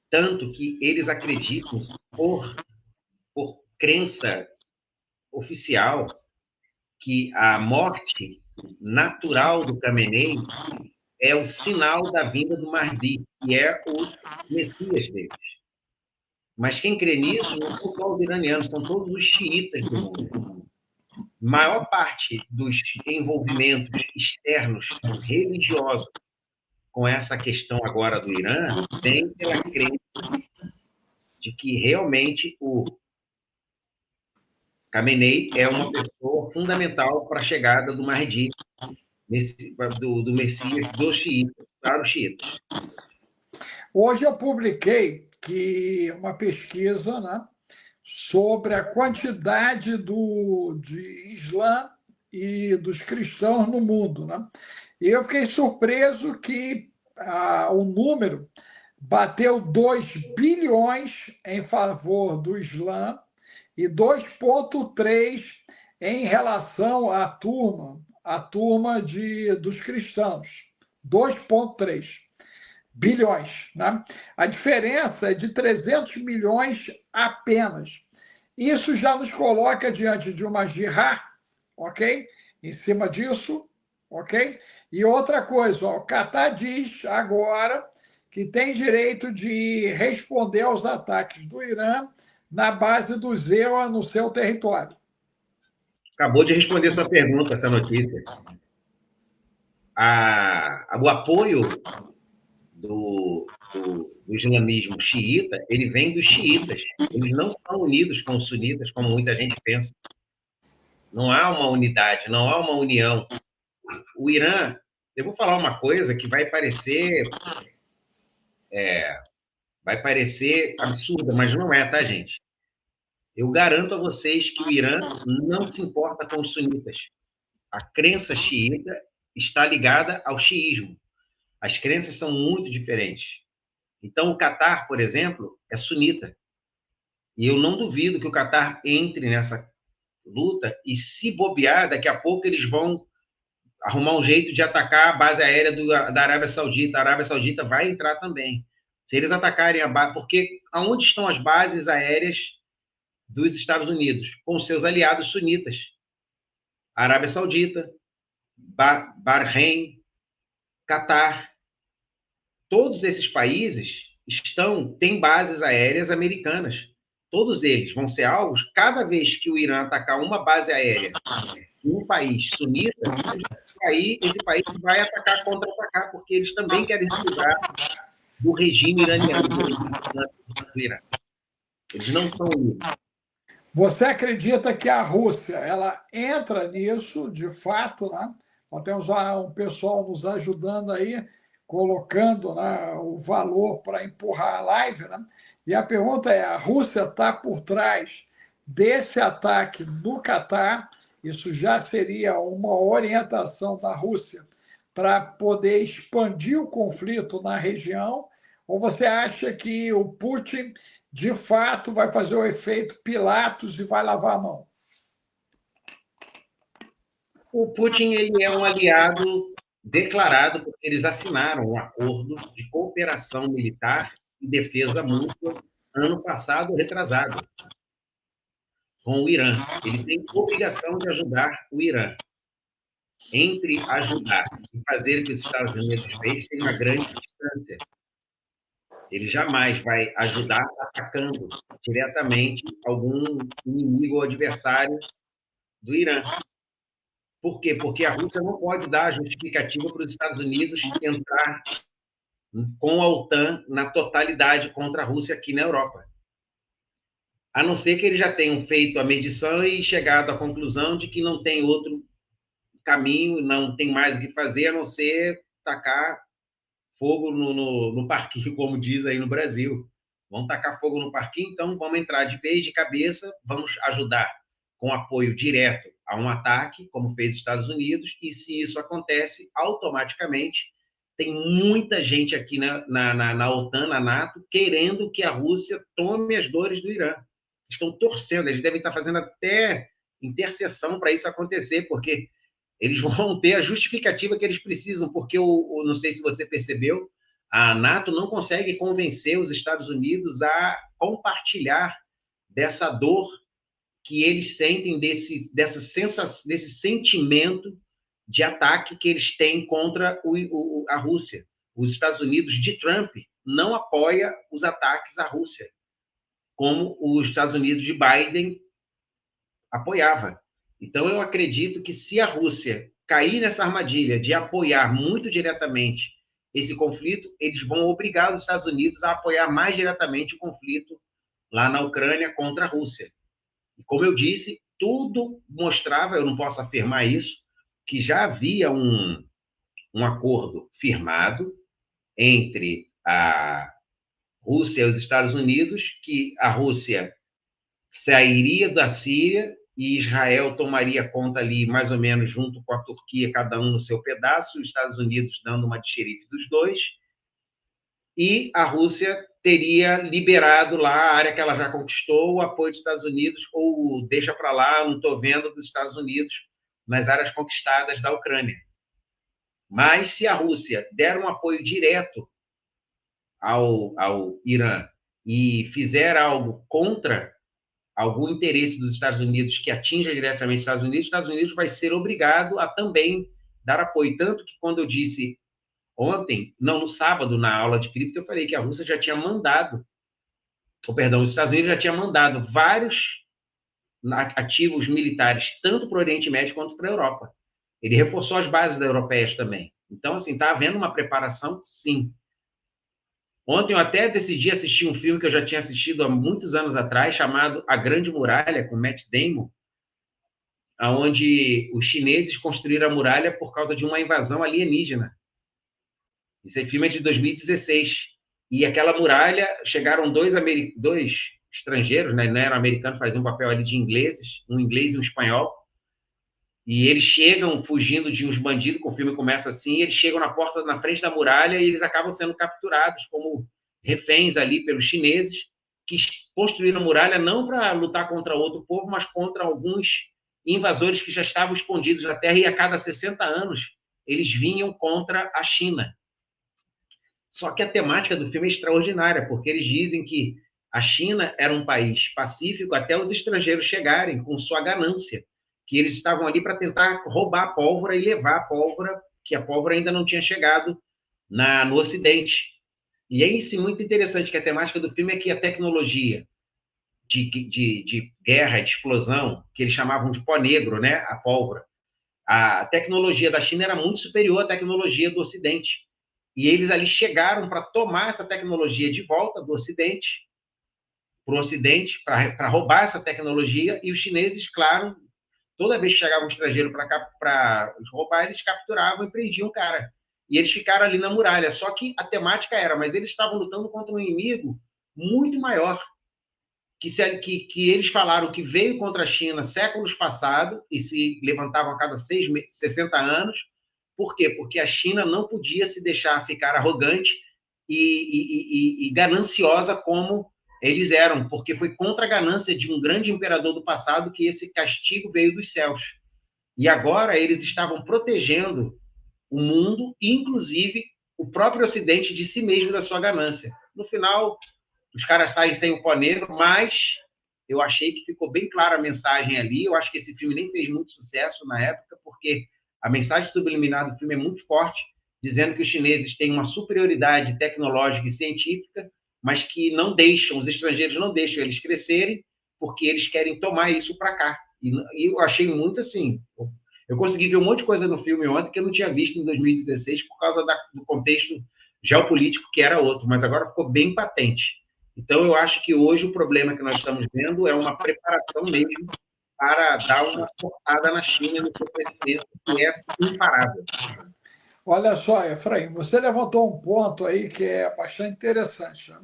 C: Tanto que eles acreditam, por crença oficial, que a morte natural do Khamenei é o sinal da vinda do Mahdi, que é o Messias deles. Mas quem crê nisso não são só os iranianos, são todos os xiitas do mundo. Maior parte dos envolvimentos externos religiosos com essa questão agora do Irã vem pela crença de que realmente o Khamenei é uma pessoa fundamental para a chegada do Mahdi, do Messias dos xiitas, para os xiitas.
A: Hoje eu publiquei uma pesquisa, né, sobre a quantidade de Islã e dos cristãos no mundo, né? E eu fiquei surpreso que o número bateu 2 bilhões em favor do Islã e 2,3 em relação à turma dos cristãos. 2,3 bilhões. Né? A diferença é de 300 milhões apenas. Isso já nos coloca diante de uma jihad, ok? Em cima disso, ok? E outra coisa, o Catar diz agora que tem direito de responder aos ataques do Irã na base do Zewa no seu território.
C: Acabou de responder sua pergunta, essa notícia. O apoio do islamismo xiita, ele vem dos xiitas. Eles não são unidos com os sunitas, como muita gente pensa. Não há uma unidade, não há uma união. O Irã, eu vou falar uma coisa que vai parecer absurda, mas não é, tá, gente? Eu garanto a vocês que o Irã não se importa com os sunitas. A crença xiita está ligada ao xiismo. As crenças são muito diferentes. Então, o Catar, por exemplo, é sunita. E eu não duvido que o Catar entre nessa luta e, se bobear, daqui a pouco eles vão arrumar um jeito de atacar a base aérea da Arábia Saudita. A Arábia Saudita vai entrar também. Se eles atacarem a base... Porque aonde estão as bases aéreas dos Estados Unidos? Com seus aliados sunitas. Arábia Saudita, Bahrein, Catar. Todos esses países têm bases aéreas americanas. Todos eles vão ser alvos cada vez que o Irã atacar uma base aérea em um país sunita, aí esse país vai atacar, contra-atacar, porque eles também querem se livrar do regime iraniano, do Irã. Eles não são unidos.
A: Você acredita que a Rússia ela entra nisso, de fato, né? Nós temos um pessoal nos ajudando aí, colocando, né, o valor para empurrar a live, né? E a pergunta é: a Rússia está por trás desse ataque no Catar? Isso já seria uma orientação da Rússia para poder expandir o conflito na região? Ou você acha que o Putin, de fato, vai fazer o efeito Pilatos e vai lavar a mão?
C: O Putin ele é um aliado declarado, porque eles assinaram um acordo de cooperação militar e defesa mútua ano passado, retrasado, com o Irã. Ele tem obrigação de ajudar o Irã. Entre ajudar e fazer o que os Estados Unidos fez, tem uma grande distância. Ele jamais vai ajudar atacando diretamente algum inimigo ou adversário do Irã. Por quê? Porque a Rússia não pode dar justificativa para os Estados Unidos entrar com a OTAN na totalidade contra a Rússia aqui na Europa. A não ser que eles já tenham feito a medição e chegado à conclusão de que não tem outro caminho, não tem mais o que fazer, a não ser tacar fogo no parquinho, como diz aí no Brasil. Vão tacar fogo no parquinho, então vamos entrar de vez de cabeça, vamos ajudar com apoio direto a um ataque, como fez os Estados Unidos, e se isso acontece, automaticamente tem muita gente aqui na OTAN, na NATO, querendo que a Rússia tome as dores do Irã. Estão torcendo, eles devem estar fazendo até intercessão para isso acontecer, porque eles vão ter a justificativa que eles precisam, porque, não sei se você percebeu, a NATO não consegue convencer os Estados Unidos a compartilhar dessa dor que eles sentem, desse sentimento de ataque que eles têm contra a Rússia. Os Estados Unidos de Trump não apoia os ataques à Rússia, como os Estados Unidos de Biden apoiava. Então, eu acredito que se a Rússia cair nessa armadilha de apoiar muito diretamente esse conflito, eles vão obrigar os Estados Unidos a apoiar mais diretamente o conflito lá na Ucrânia contra a Rússia. E, como eu disse, tudo mostrava, eu não posso afirmar isso, que já havia um acordo firmado entre a Rússia e os Estados Unidos, que a Rússia sairia da Síria e Israel tomaria conta ali, mais ou menos, junto com a Turquia, cada um no seu pedaço, os Estados Unidos dando uma de xerife dos dois, e a Rússia teria liberado lá a área que ela já conquistou, o apoio dos Estados Unidos, ou deixa para lá, não estou vendo, dos Estados Unidos nas áreas conquistadas da Ucrânia. Mas se a Rússia der um apoio direto ao Irã e fizer algo contra algum interesse dos Estados Unidos que atinja diretamente os Estados Unidos vai ser obrigado a também dar apoio. Tanto que quando eu disse ontem, não, no sábado, na aula de cripto, eu falei que a Rússia já tinha mandado, os Estados Unidos já tinha mandado vários ativos militares, tanto para o Oriente Médio quanto para a Europa. Ele reforçou as bases europeias também. Então, assim, está havendo uma preparação, sim. Ontem eu até decidi assistir um filme que eu já tinha assistido há muitos anos atrás, chamado A Grande Muralha, com Matt Damon, onde os chineses construíram a muralha por causa de uma invasão alienígena. Esse filme é de 2016. E aquela muralha, chegaram dois estrangeiros, né? Não eram americanos, faziam um papel ali de ingleses, um inglês e um espanhol. E eles chegam fugindo de uns bandidos, o filme começa assim, eles chegam na frente da muralha e eles acabam sendo capturados como reféns ali pelos chineses, que construíram a muralha não para lutar contra outro povo, mas contra alguns invasores que já estavam escondidos na terra, e a cada 60 anos eles vinham contra a China. Só que a temática do filme é extraordinária, porque eles dizem que a China era um país pacífico até os estrangeiros chegarem com sua ganância, que eles estavam ali para tentar roubar a pólvora e levar a pólvora, que a pólvora ainda não tinha chegado no Ocidente. E é isso muito interessante, que a temática do filme é que a tecnologia de guerra, de explosão, que eles chamavam de pó negro, né, a pólvora, a tecnologia da China era muito superior à tecnologia do Ocidente. E eles ali chegaram para tomar essa tecnologia de volta do Ocidente, para o Ocidente, para roubar essa tecnologia, e os chineses, claro, toda vez que chegava um estrangeiro para roubar, eles capturavam e prendiam o cara. E eles ficaram ali na muralha. Só que a temática era, mas eles estavam lutando contra um inimigo muito maior, que eles falaram que veio contra a China séculos passados e se levantavam a cada 60 anos. Por quê? Porque a China não podia se deixar ficar arrogante e gananciosa como eles eram, porque foi contra a ganância de um grande imperador do passado que esse castigo veio dos céus. E agora eles estavam protegendo o mundo, inclusive o próprio Ocidente, de si mesmo, da sua ganância. No final, os caras saem sem o pó negro, mas eu achei que ficou bem clara a mensagem ali. Eu acho que esse filme nem fez muito sucesso na época, porque a mensagem subliminar do filme é muito forte, dizendo que os chineses têm uma superioridade tecnológica e científica, mas que não deixam, os estrangeiros não deixam eles crescerem, porque eles querem tomar isso para cá. E eu achei muito assim. Eu consegui ver um monte de coisa no filme ontem que eu não tinha visto em 2016 por causa do contexto geopolítico que era outro, mas agora ficou bem patente. Então, eu acho que hoje o problema que nós estamos vendo é uma preparação mesmo para dar uma cortada na China no seu crescimento, que é imparável.
A: Olha só, Efraim, você levantou um ponto aí que é bastante interessante, né?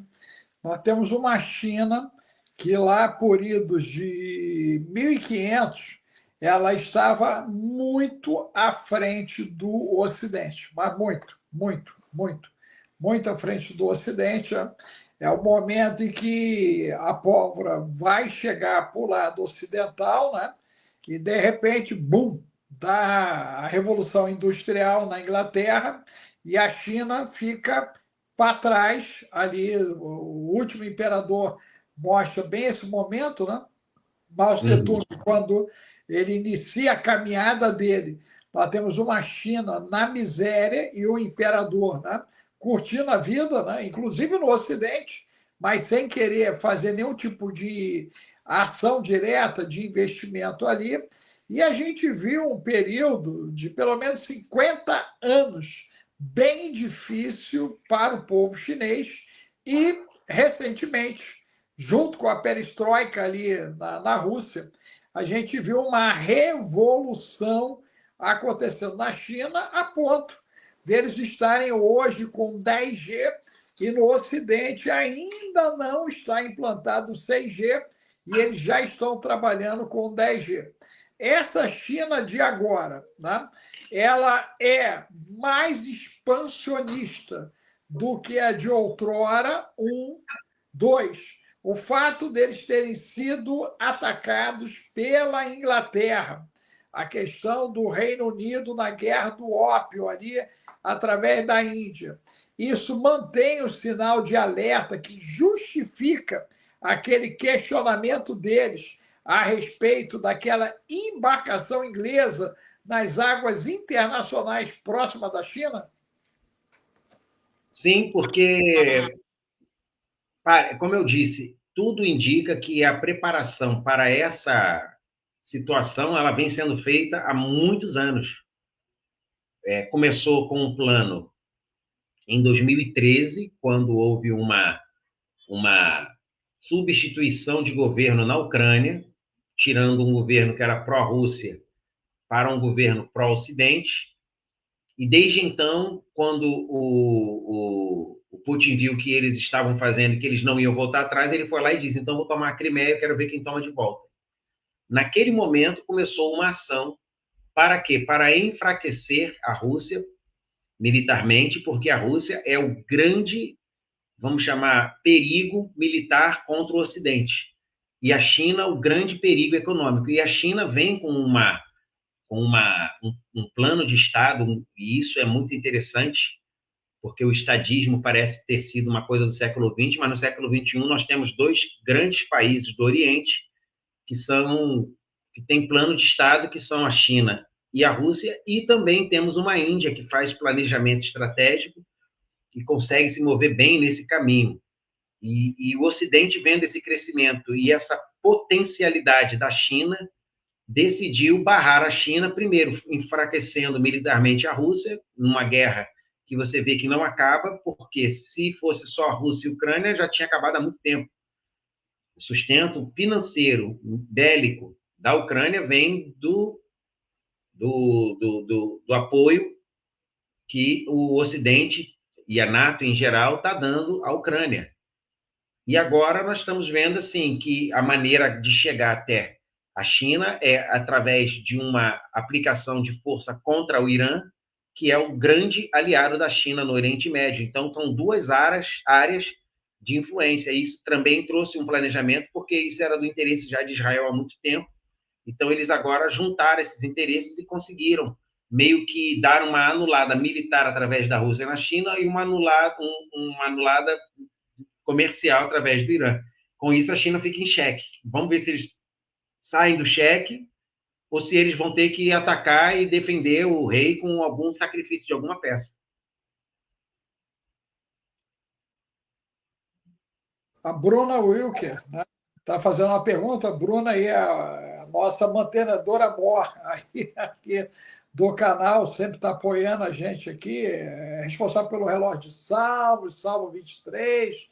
A: Nós temos uma China que lá por idos de 1500 ela estava muito à frente do Ocidente, mas muito, muito, muito, muito à frente do Ocidente. É o momento em que a pólvora vai chegar para o lado ocidental, né? E de repente, bum, dá a Revolução Industrial na Inglaterra e a China fica para trás ali. O último imperador mostra bem esse momento, né? Mao
C: Uhum.
A: Tse-tung, quando ele inicia a caminhada dele, nós temos uma China na miséria e o imperador, né? Curtindo a vida, né? Inclusive no Ocidente, mas sem querer fazer nenhum tipo de ação direta de investimento ali. E a gente viu um período de pelo menos 50 anos bem difícil para o povo chinês e, recentemente, junto com a perestroika ali na Rússia, a gente viu uma revolução acontecendo na China a ponto deles estarem hoje com 10G e no Ocidente ainda não está implantado o 6G e eles já estão trabalhando com 10G. Essa China de agora, né, ela é mais expansionista do que a de outrora, um. Dois, o fato deles terem sido atacados pela Inglaterra, a questão do Reino Unido na guerra do ópio ali através da Índia. Isso mantém o sinal de alerta que justifica aquele questionamento deles a respeito daquela embarcação inglesa nas águas internacionais próximas da China?
C: Sim, porque, como eu disse, tudo indica que a preparação para essa situação ela vem sendo feita há muitos anos. Começou com um plano em 2013, quando houve uma substituição de governo na Ucrânia, tirando um governo que era pró-Rússia para um governo pró-Ocidente. E desde então, quando o Putin viu que eles estavam fazendo, que eles não iam voltar atrás, ele foi lá e disse: então vou tomar a Crimeia, eu quero ver quem toma de volta. Naquele momento, começou uma ação para quê? Para enfraquecer a Rússia militarmente, porque a Rússia é o grande, vamos chamar, perigo militar contra o Ocidente. E a China, o grande perigo econômico. E a China vem com um plano de Estado, e isso é muito interessante, porque o estadismo parece ter sido uma coisa do século XX, mas no século XXI nós temos dois grandes países do Oriente que têm plano de Estado, que são a China e a Rússia, e também temos uma Índia que faz planejamento estratégico e consegue se mover bem nesse caminho. E o Ocidente, vendo esse crescimento e essa potencialidade da China, decidiu barrar a China, primeiro enfraquecendo militarmente a Rússia, numa guerra que você vê que não acaba, porque se fosse só a Rússia e a Ucrânia, já tinha acabado há muito tempo. O sustento financeiro, bélico da Ucrânia vem do apoio que o Ocidente e a NATO em geral está dando à Ucrânia. E agora nós estamos vendo assim que a maneira de chegar até a China é através de uma aplicação de força contra o Irã, que é o grande aliado da China no Oriente Médio. Então, são duas áreas de influência. Isso também trouxe um planejamento, porque isso era do interesse já de Israel há muito tempo. Então, eles agora juntaram esses interesses e conseguiram meio que dar uma anulada militar através da Rússia na China e uma anulada comercial através do Irã. Com isso, a China fica em xeque. Vamos ver se eles saem do xeque ou se eles vão ter que atacar e defender o rei com algum sacrifício de alguma peça.
A: A Bruna Wilker, né? Está fazendo uma pergunta. A Bruna aí é a nossa mantenedora mor aí, aqui do canal, sempre está apoiando a gente aqui, é responsável pelo relógio de Salmos, Salmo 23,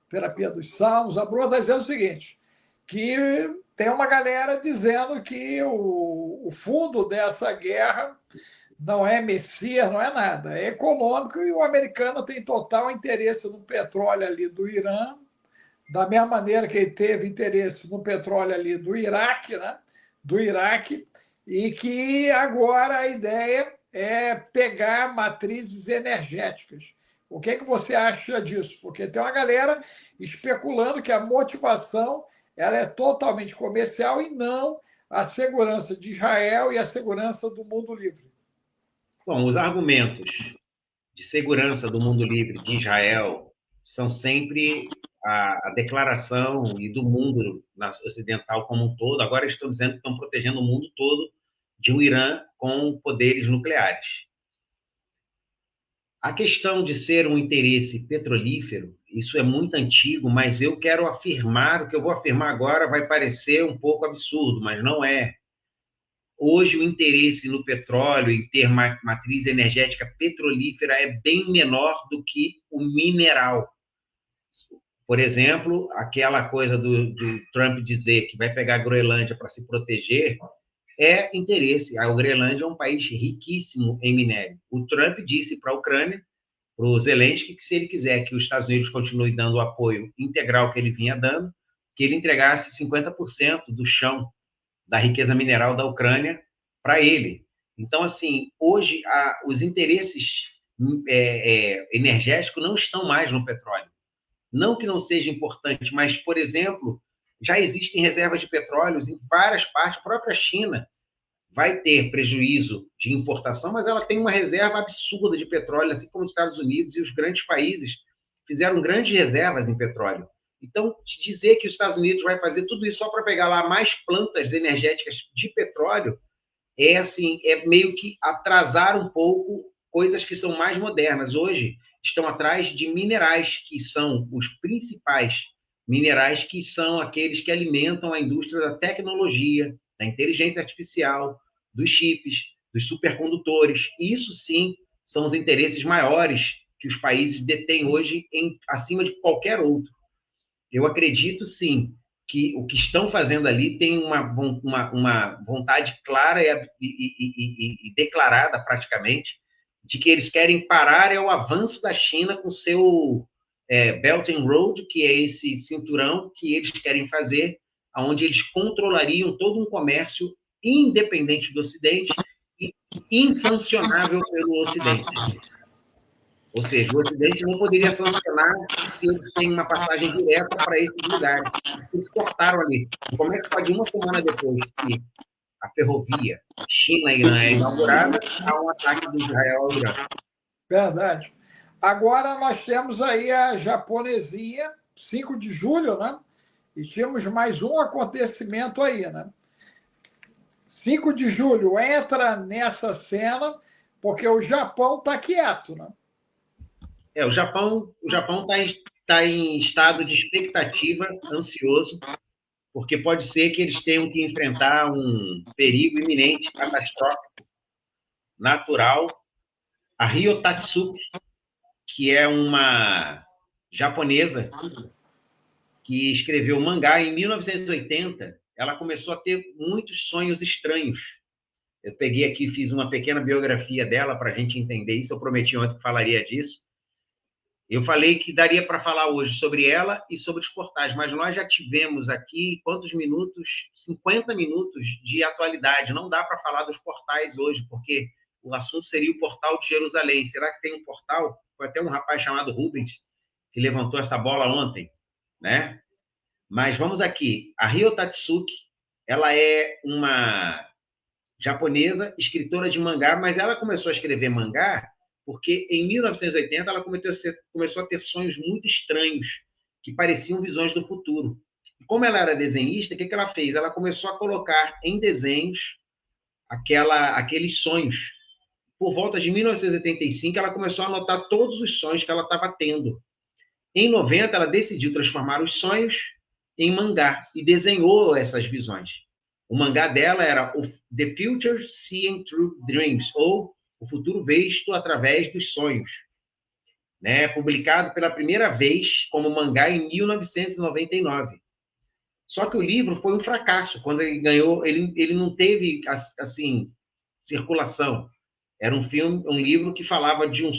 A: Terapia dos Salmos. A Bruna está dizendo o seguinte, que tem uma galera dizendo que o fundo dessa guerra não é Messias, não é nada. É econômico e o americano tem total interesse no petróleo ali do Irã, da mesma maneira que ele teve interesse no petróleo ali do Iraque, né? Do Iraque, e que agora a ideia é pegar matrizes energéticas. O que, que você acha disso? Porque tem uma galera especulando que a motivação ela é totalmente comercial e não a segurança de Israel e a segurança do mundo livre.
C: Bom, os argumentos de segurança do mundo livre de Israel são sempre a declaração e do mundo ocidental como um todo. Agora estão dizendo que estão protegendo o mundo todo de um Irã com poderes nucleares. A questão de ser um interesse petrolífero, isso é muito antigo, mas eu quero afirmar, o que eu vou afirmar agora vai parecer um pouco absurdo, mas não é. Hoje, o interesse no petróleo e ter matriz energética petrolífera é bem menor do que o mineral. Por exemplo, aquela coisa do Trump dizer que vai pegar a Groenlândia para se proteger é interesse. A Groenlândia é um país riquíssimo em minério. O Trump disse para a Ucrânia, para o Zelensky, que se ele quiser que os Estados Unidos continue dando o apoio integral que ele vinha dando, que ele entregasse 50% do chão da riqueza mineral da Ucrânia para ele. Então, assim, hoje os interesses energéticos não estão mais no petróleo. Não que não seja importante, mas, por exemplo, já existem reservas de petróleo em várias partes. A própria China vai ter prejuízo de importação, mas ela tem uma reserva absurda de petróleo, assim como os Estados Unidos e os grandes países fizeram grandes reservas em petróleo. Então, dizer que os Estados Unidos vai fazer tudo isso só para pegar lá mais plantas energéticas de petróleo é assim, é meio que atrasar um pouco coisas que são mais modernas. Hoje estão atrás de minerais que são os principais minerais, que são aqueles que alimentam a indústria da tecnologia, da inteligência artificial, dos chips, dos supercondutores. Isso sim são os interesses maiores que os países detêm hoje acima de qualquer outro. Eu acredito, sim, que o que estão fazendo ali tem uma vontade clara e declarada, praticamente, de que eles querem parar o avanço da China com seu Belt and Road, que é esse cinturão que eles querem fazer, onde eles controlariam todo um comércio independente do Ocidente e insancionável pelo Ocidente. Ou seja, o Ocidente não poderia sancionar se eles têm uma passagem direta para esses lugares. Eles cortaram ali. Como é que pode, uma semana depois que a ferrovia China-Irã é inaugurada, há um ataque do Israel ao Irã?
A: Verdade. Agora nós temos aí a japonesinha, 5 de julho, né? E tínhamos mais um acontecimento aí, né? 5 de julho entra nessa cena porque o Japão está quieto, né?
C: O Japão está em estado de expectativa, ansioso, porque pode ser que eles tenham que enfrentar um perigo iminente, catastrófico, natural. A Ryo Tatsuki, que é uma japonesa que escreveu mangá em 1980, ela começou a ter muitos sonhos estranhos. Eu peguei aqui e fiz uma pequena biografia dela para a gente entender isso. Eu prometi ontem que falaria disso. Eu falei que daria para falar hoje sobre ela e sobre os portais, mas nós já tivemos aqui quantos minutos? 50 minutos de atualidade. Não dá para falar dos portais hoje, porque o assunto seria o portal de Jerusalém. Será que tem um portal? Foi até um rapaz chamado Rubens que levantou essa bola ontem, né? Mas vamos aqui. A Ryo Tatsuki, ela é uma japonesa, escritora de mangá, mas ela começou a escrever mangá porque em 1980 ela começou a ter sonhos muito estranhos, que pareciam visões do futuro. E como ela era desenhista, o que ela fez? Ela começou a colocar em desenhos aqueles sonhos. Por volta de 1985, ela começou a anotar todos os sonhos que ela estava tendo. Em 90, ela decidiu transformar os sonhos em mangá e desenhou essas visões. O mangá dela era The Future Seen Through Dreams, ou O Futuro Visto Através dos Sonhos, né? Publicado pela primeira vez como mangá em 1999. Só que o livro foi um fracasso. Quando ele ganhou, ele não teve, assim, circulação. Era um livro que falava de um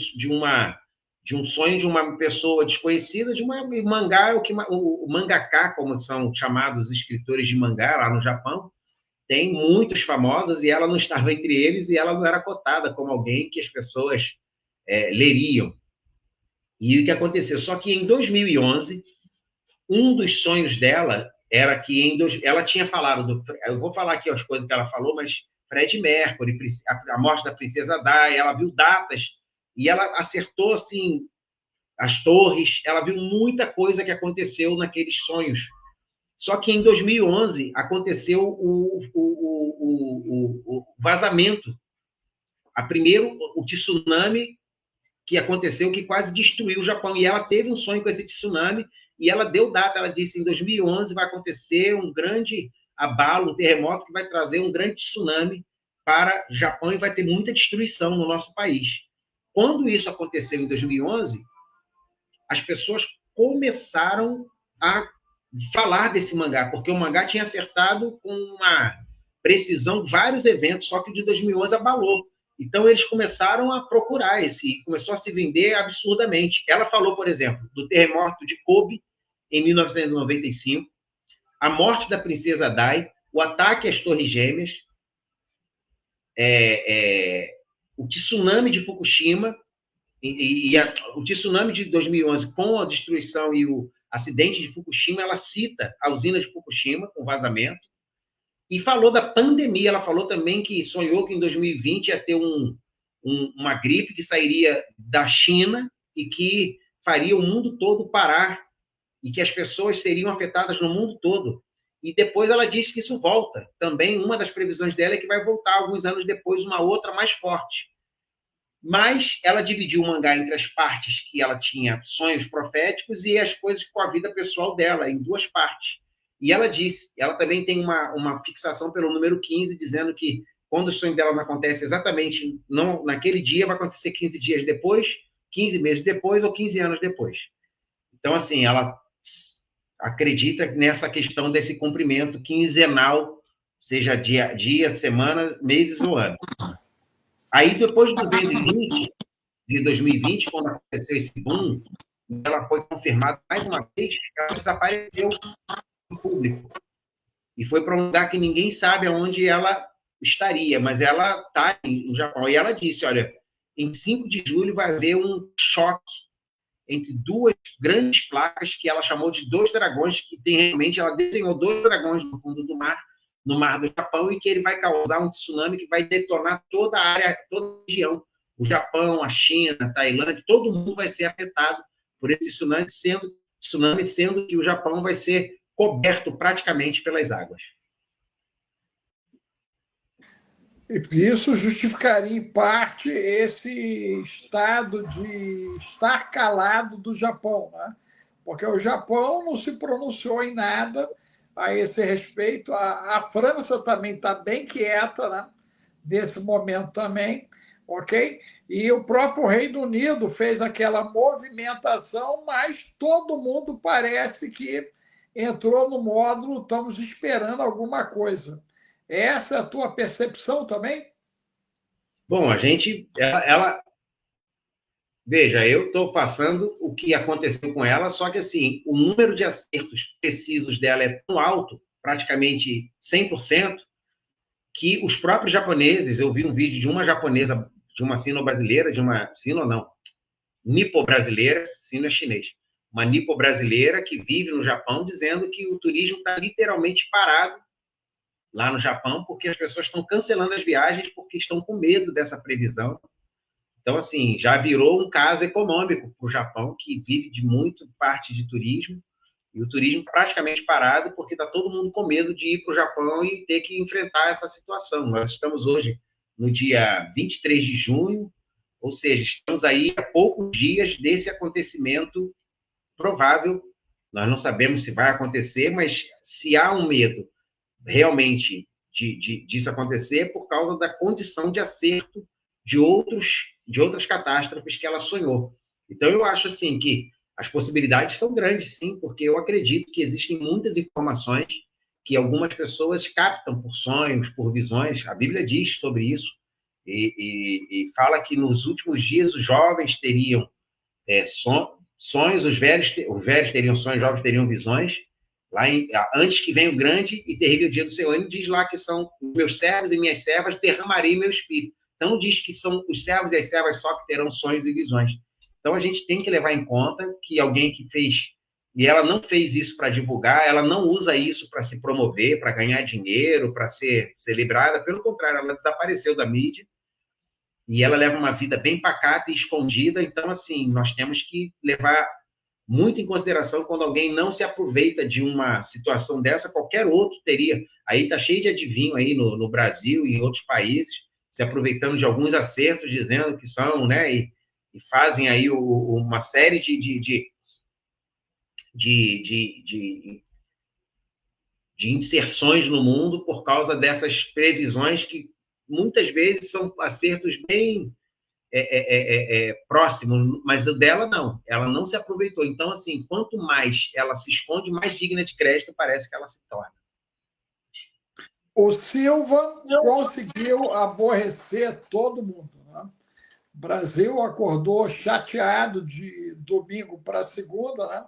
C: sonho de uma pessoa desconhecida, de uma mangá, o mangaka, como são chamados os escritores de mangá lá no Japão, tem muitos famosos e ela não estava entre eles e ela não era cotada como alguém que as pessoas leriam. E o que aconteceu? Só que em 2011, um dos sonhos dela era que ela tinha falado, eu vou falar aqui as coisas que ela falou, mas Fred Mercury, a morte da princesa Di, ela viu datas e ela acertou assim as torres, ela viu muita coisa que aconteceu naqueles sonhos. Só que em 2011 aconteceu o vazamento. Primeiro, o tsunami que aconteceu, que quase destruiu o Japão. E ela teve um sonho com esse tsunami e ela deu data. Ela disse, em 2011 vai acontecer um grande abalo, um terremoto que vai trazer um grande tsunami para o Japão e vai ter muita destruição no nosso país. Quando isso aconteceu em 2011, as pessoas começaram a falar desse mangá, porque o mangá tinha acertado com uma precisão vários eventos, só que o de 2011 abalou. Então, eles começaram a procurar começou a se vender absurdamente. Ela falou, por exemplo, do terremoto de Kobe, em 1995, a morte da princesa Dai, o ataque às Torres Gêmeas, o tsunami de Fukushima, o tsunami de 2011, com a destruição e o acidente de Fukushima, ela cita a usina de Fukushima, com vazamento, e falou da pandemia. Ela falou também que sonhou que em 2020 ia ter uma gripe que sairia da China e que faria o mundo todo parar e que as pessoas seriam afetadas no mundo todo. E depois ela disse que isso volta. Também uma das previsões dela é que vai voltar alguns anos depois, uma outra mais forte. Mas ela dividiu o mangá entre as partes que ela tinha sonhos proféticos e as coisas com a vida pessoal dela, em duas partes. E ela disse, ela também tem uma fixação pelo número 15, dizendo que quando o sonho dela não acontece exatamente naquele dia, vai acontecer 15 dias depois, 15 meses depois ou 15 anos depois. Então, assim, ela acredita nessa questão desse cumprimento quinzenal, seja dia, semana, meses ou ano. Aí, depois de 2020, quando aconteceu esse boom, ela foi confirmada mais uma vez, ela desapareceu do público. E foi para um lugar que ninguém sabe aonde ela estaria, mas ela está no Japão. E ela disse, olha, em 5 de julho vai haver um choque entre duas grandes placas que ela chamou de 2 dragões, que realmente ela desenhou 2 dragões no fundo do mar, no mar do Japão, e que ele vai causar um tsunami que vai detonar toda a área, toda a região. O Japão, a China, a Tailândia, todo mundo vai ser afetado por esse tsunami, sendo que o Japão vai ser coberto praticamente pelas águas.
A: Isso justificaria, em parte, esse estado de estar calado do Japão, né? Porque o Japão não se pronunciou em nada a esse respeito. A França também está bem quieta, né? Nesse momento também, ok? E o próprio Reino Unido fez aquela movimentação, mas todo mundo parece que entrou no módulo, estamos esperando alguma coisa. Essa é a tua percepção também?
C: Bom, veja, eu estou passando o que aconteceu com ela, só que assim, o número de acertos precisos dela é tão alto, praticamente 100%, que os próprios japoneses, eu vi um vídeo de uma japonesa, de uma sino-brasileira, nipo-brasileira, sino é chinês, uma nipo-brasileira que vive no Japão, dizendo que o turismo está literalmente parado lá no Japão, porque as pessoas estão cancelando as viagens porque estão com medo dessa previsão. Então, assim, já virou um caso econômico para o Japão, que vive de muito parte de turismo, e o turismo praticamente parado, porque está todo mundo com medo de ir para o Japão e ter que enfrentar essa situação. Nós estamos hoje no dia 23 de junho, ou seja, estamos aí a poucos dias desse acontecimento provável. Nós não sabemos se vai acontecer, mas se há um medo realmente disso acontecer, por causa da condição de acerto de outras catástrofes que ela sonhou. Então, eu acho assim que as possibilidades são grandes, sim, porque eu acredito que existem muitas informações que algumas pessoas captam por sonhos, por visões. A Bíblia diz sobre isso, e fala que nos últimos dias os jovens teriam sonhos, os velhos teriam sonhos, os jovens teriam visões, antes que venha o grande e terrível dia do Senhor. Ele diz lá que são meus servos e minhas servas, derramarei meu espírito. Então diz que são os servos e as servas só que terão sonhos e visões. Então a gente tem que levar em conta que alguém que fez, e ela não fez isso para divulgar, ela não usa isso para se promover, para ganhar dinheiro, para ser celebrada, pelo contrário, ela desapareceu da mídia, e ela leva uma vida bem pacata e escondida. Então, assim, nós temos que levar muito em consideração quando alguém não se aproveita de uma situação dessa, qualquer outro teria. Aí está cheio de adivinho aí no Brasil e em outros países, se aproveitando de alguns acertos, dizendo que são, né, e fazem aí uma série de inserções no mundo por causa dessas previsões que muitas vezes são acertos bem próximos, mas o dela não, ela não se aproveitou. Então, assim, quanto mais ela se esconde, mais digna de crédito parece que ela se torna.
A: O Silva conseguiu aborrecer todo mundo, né? O Brasil acordou chateado de domingo para segunda, né?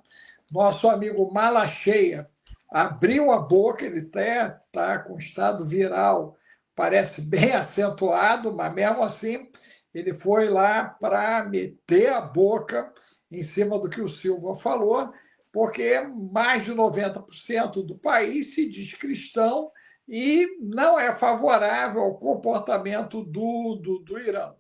A: Nosso amigo Malacheia abriu a boca, ele até está com estado viral, parece bem acentuado, mas mesmo assim ele foi lá para meter a boca em cima do que o Silva falou, porque mais de 90% do país se diz cristão e não é favorável ao comportamento do Irã.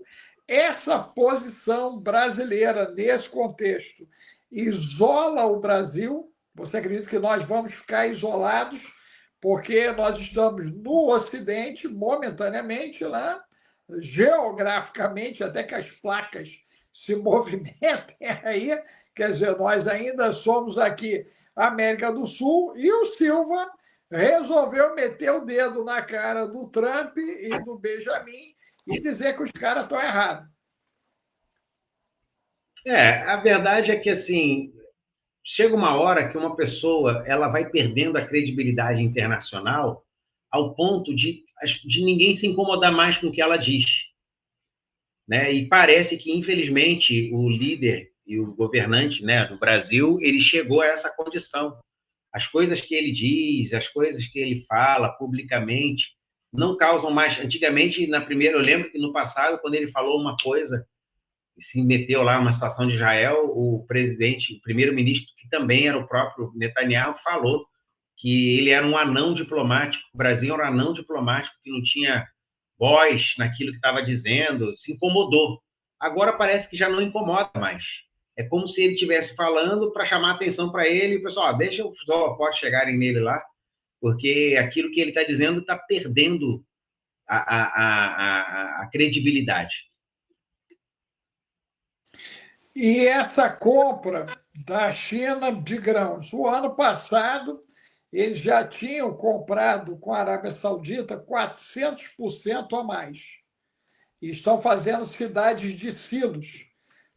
A: Essa posição brasileira, nesse contexto, isola o Brasil. Você acredita que nós vamos ficar isolados porque nós estamos no Ocidente, momentaneamente, lá, geograficamente, até que as placas se movimentem aí, quer dizer, nós ainda somos aqui América do Sul, e o Silva resolveu meter o dedo na cara do Trump e do Benjamin e dizer que os caras estão errados.
C: A verdade é que, assim, chega uma hora que uma pessoa ela vai perdendo a credibilidade internacional ao ponto de ninguém se incomodar mais com o que ela diz, né? E parece que, infelizmente, o líder e o governante, né, do Brasil, ele chegou a essa condição. As coisas que ele diz, as coisas que ele fala publicamente, não causam mais. Antigamente, eu lembro que no passado, quando ele falou uma coisa e se meteu lá numa situação de Israel, o primeiro-ministro, que também era o próprio Netanyahu, falou que ele era um anão diplomático, o Brasil era um anão diplomático que não tinha voz naquilo que estava dizendo, se incomodou. Agora parece que já não incomoda mais. É como se ele estivesse falando para chamar atenção para ele, e o pessoal, deixa os holofotes chegarem nele lá, porque aquilo que ele está dizendo está perdendo a credibilidade.
A: E essa compra da China de grãos, o ano passado, eles já tinham comprado com a Arábia Saudita 400% a mais. E estão fazendo cidades de silos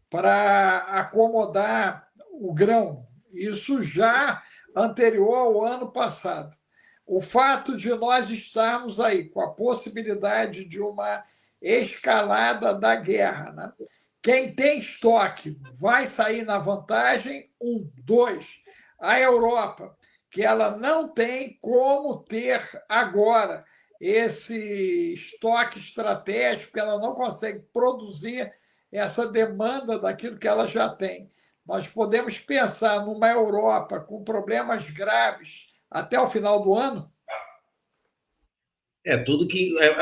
A: para acomodar o grão. Isso já anterior ao ano passado. O fato de nós estarmos aí com a possibilidade de uma escalada da guerra, né? Quem tem estoque vai sair na vantagem, 1. 2, a Europa, que ela não tem como ter agora esse estoque estratégico, ela não consegue produzir essa demanda daquilo que ela já tem. Nós podemos pensar numa Europa com problemas graves até o final do ano?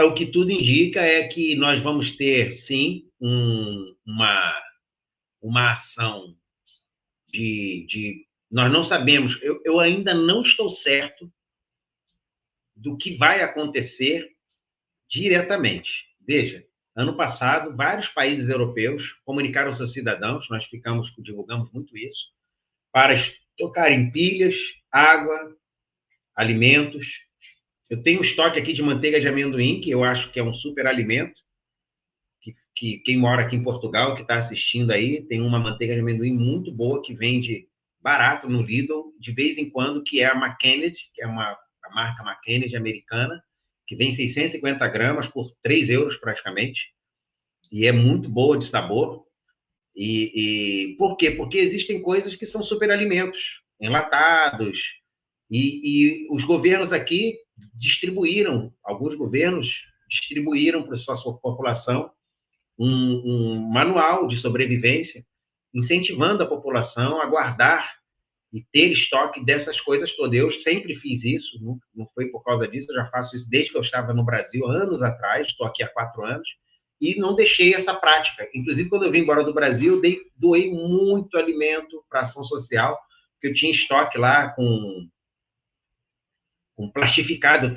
C: O que tudo indica é que nós vamos ter, sim, uma ação nós não sabemos, eu ainda não estou certo do que vai acontecer diretamente. Veja, ano passado, vários países europeus comunicaram aos seus cidadãos, nós divulgamos muito isso, para estocarem pilhas, água, alimentos. Eu tenho um estoque aqui de manteiga de amendoim, que eu acho que é um super alimento, que quem mora aqui em Portugal, que está assistindo aí, tem uma manteiga de amendoim muito boa, que vende barato no Lidl, de vez em quando, que é a McKennedy, que é a marca McKennedy americana, que vem 650 gramas por 3 euros praticamente, e é muito boa de sabor. E por quê? Porque existem coisas que são superalimentos, enlatados, e os governos aqui alguns governos distribuíram para a sua população um manual de sobrevivência, incentivando a população a guardar e ter estoque dessas coisas todas. Eu sempre fiz isso, não foi por causa disso, eu já faço isso desde que eu estava no Brasil, anos atrás, estou aqui há 4 anos, e não deixei essa prática. Inclusive, quando eu vim embora do Brasil, doei muito alimento para ação social, porque eu tinha estoque lá com plastificado. Eu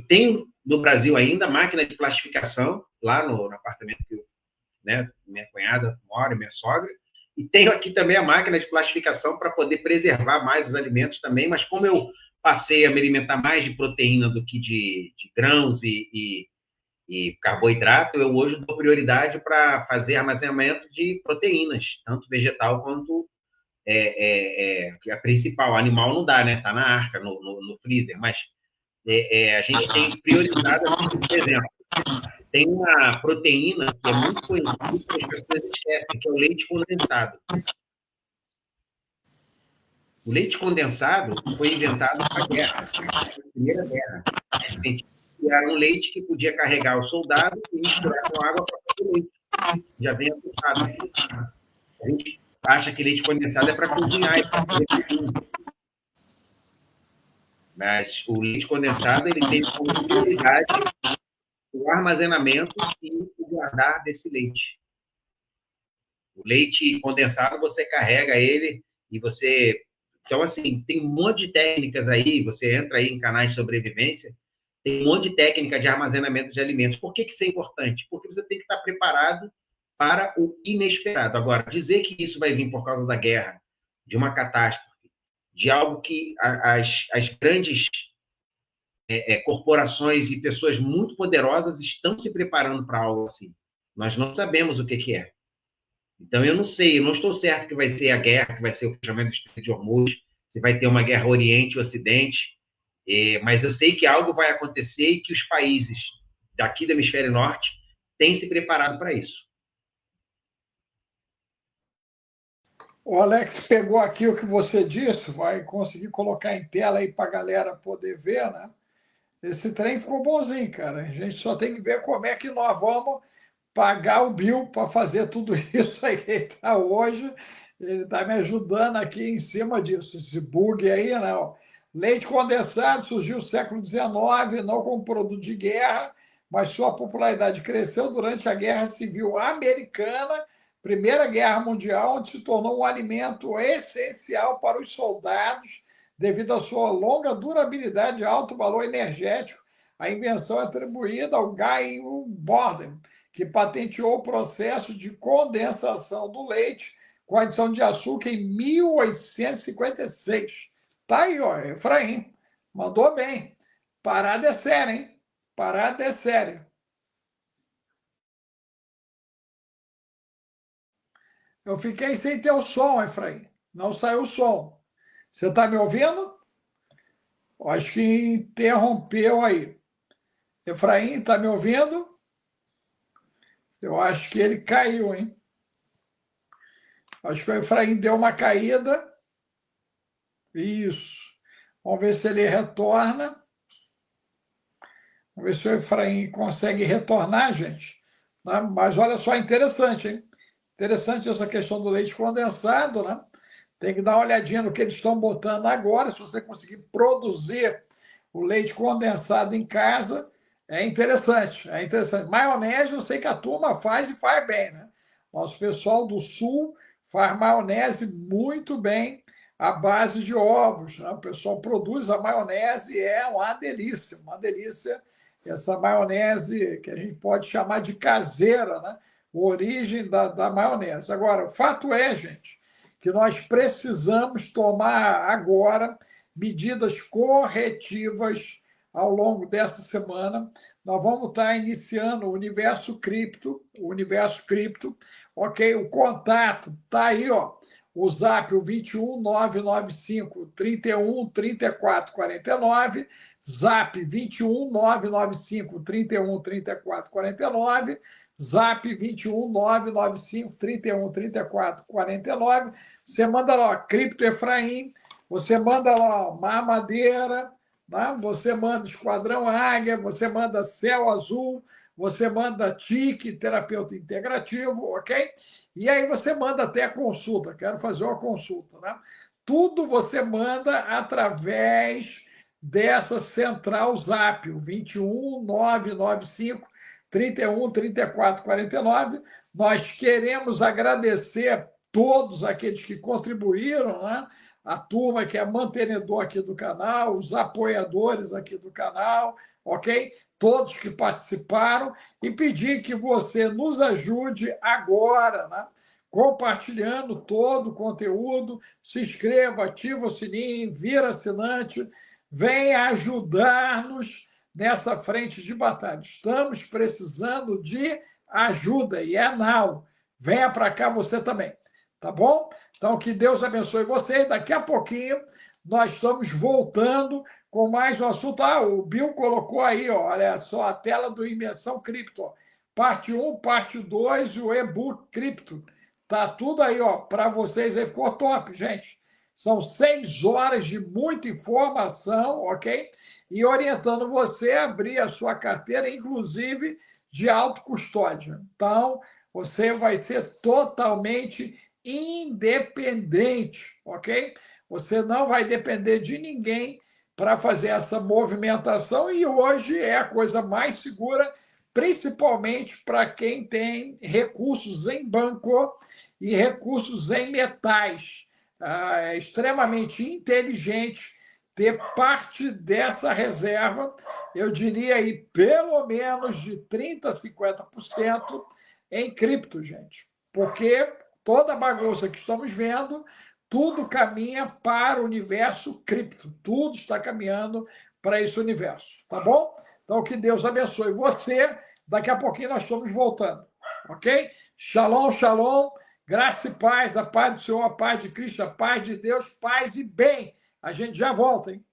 C: tenho no Brasil ainda máquina de plastificação, lá no apartamento que minha cunhada mora, minha sogra, e tenho aqui também a máquina de plastificação para poder preservar mais os alimentos também, mas como eu passei a me alimentar mais de proteína do que de grãos e carboidrato, eu hoje dou prioridade para fazer armazenamento de proteínas, tanto vegetal quanto a principal. O animal não dá, né? Está na arca, no freezer, mas a gente tem priorizado, assim, por exemplo, tem uma proteína que é muito conhecida que as pessoas esquecem, que é o leite condensado. O leite condensado foi inventado para a guerra, na Primeira Guerra. Era um leite que podia carregar o soldado e misturar com água para fazer leite. Já vem assustado. A gente acha que leite condensado é para cozinhar, é para fazer cozinha. Mas o leite condensado ele tem como prioridade o armazenamento e o guardar desse leite. O leite condensado, você carrega ele e você... Então, assim, tem um monte de técnicas aí, você entra aí em canais de sobrevivência, tem um monte de técnica de armazenamento de alimentos. Por que isso é importante? Porque você tem que estar preparado para o inesperado. Agora, dizer que isso vai vir por causa da guerra, de uma catástrofe, de algo que as grandes corporações e pessoas muito poderosas estão se preparando para algo assim. Nós não sabemos o que é. Então, eu não sei, eu não estou certo que vai ser a guerra, que vai ser o fechamento do Estreito de Hormuz, se vai ter uma guerra Oriente e Ocidente, mas eu sei que algo vai acontecer e que os países daqui do Hemisfério Norte têm se preparado para isso.
A: O Alex pegou aqui o que você disse, vai conseguir colocar em tela aí para a galera poder ver, né? Esse trem ficou bonzinho, cara. A gente só tem que ver como é que nós vamos pagar o Bill para fazer tudo isso aí que ele está hoje. Ele está me ajudando aqui em cima disso, esse bug aí, né? Leite condensado surgiu no século XIX, não como produto de guerra, mas sua popularidade cresceu durante a Guerra Civil Americana, Primeira Guerra Mundial, onde se tornou um alimento essencial para os soldados, devido à sua longa durabilidade e alto valor energético. A invenção é atribuída ao Guy Borden, que patenteou o processo de condensação do leite com adição de açúcar em 1856. Tá aí, ó, Efraim. Mandou bem. Parada é séria, hein? Parada é séria. Eu fiquei sem ter o som, Efraim. Não saiu o som. Você está me ouvindo? Acho que interrompeu aí. Efraim, está me ouvindo? Eu acho que ele caiu, hein? Acho que o Efraim deu uma caída. Isso. Vamos ver se ele retorna. Vamos ver se o Efraim consegue retornar, gente. Mas olha só, interessante, hein? Interessante essa questão do leite condensado, né? Tem que dar uma olhadinha no que eles estão botando agora. Se você conseguir produzir o leite condensado em casa, é interessante. É interessante. Maionese, eu sei que a turma faz e faz bem, né? Nosso pessoal do Sul faz maionese muito bem à base de ovos, né? O pessoal produz a maionese e é uma delícia essa maionese que a gente pode chamar de caseira, né? A origem da maionese. Agora, o fato é, gente, que nós precisamos tomar agora medidas corretivas ao longo dessa semana. Nós vamos estar iniciando o Universo Cripto, ok? O contato está aí, ó. O zap, o 21 995 31 34 49. Zap 21 995 31 34 49, Zap 21 995 31 34 49. Você manda lá, ó, Cripto Efraim, você manda lá, ó, Mar Madeira, tá? Você manda Esquadrão Águia, você manda Céu Azul, você manda TIC, terapeuta integrativo, ok? E aí você manda até a consulta, quero fazer uma consulta, né? Tudo você manda através dessa central Zap, o 21 995 31 34 49. Nós queremos agradecer a todos aqueles que contribuíram, né? A turma que é mantenedor aqui do canal, os apoiadores aqui do canal, ok? Todos que participaram, e pedir que você nos ajude agora, né? Compartilhando todo o conteúdo, se inscreva, ativa o sininho, vira assinante, venha ajudar-nos nessa frente de batalha. Estamos precisando de ajuda, e é now. Venha para cá você também, tá bom? Então, que Deus abençoe você. Daqui a pouquinho nós estamos voltando com mais um assunto. Ah, o Bill colocou aí, ó, olha só, a tela do Imersão Cripto. Ó. Parte 1, parte 2 e o e-book Cripto. Tá tudo aí, ó, para vocês aí. Ficou top, gente. São 6 horas de muita informação, ok? E orientando você a abrir a sua carteira, inclusive de autocustódia. Então, você vai ser totalmente independente, ok? Você não vai depender de ninguém para fazer essa movimentação, e hoje é a coisa mais segura, principalmente para quem tem recursos em banco e recursos em metais. É extremamente inteligente ter parte dessa reserva, eu diria aí pelo menos de 30% a 50% em cripto, gente. Porque toda a bagunça que estamos vendo, tudo caminha para o universo cripto. Tudo está caminhando para esse universo, tá bom? Então, que Deus abençoe você. Daqui a pouquinho nós estamos voltando, ok? Shalom, shalom. Graça e paz, a paz do Senhor, a paz de Cristo, a paz de Deus, paz e bem. A gente já volta, hein?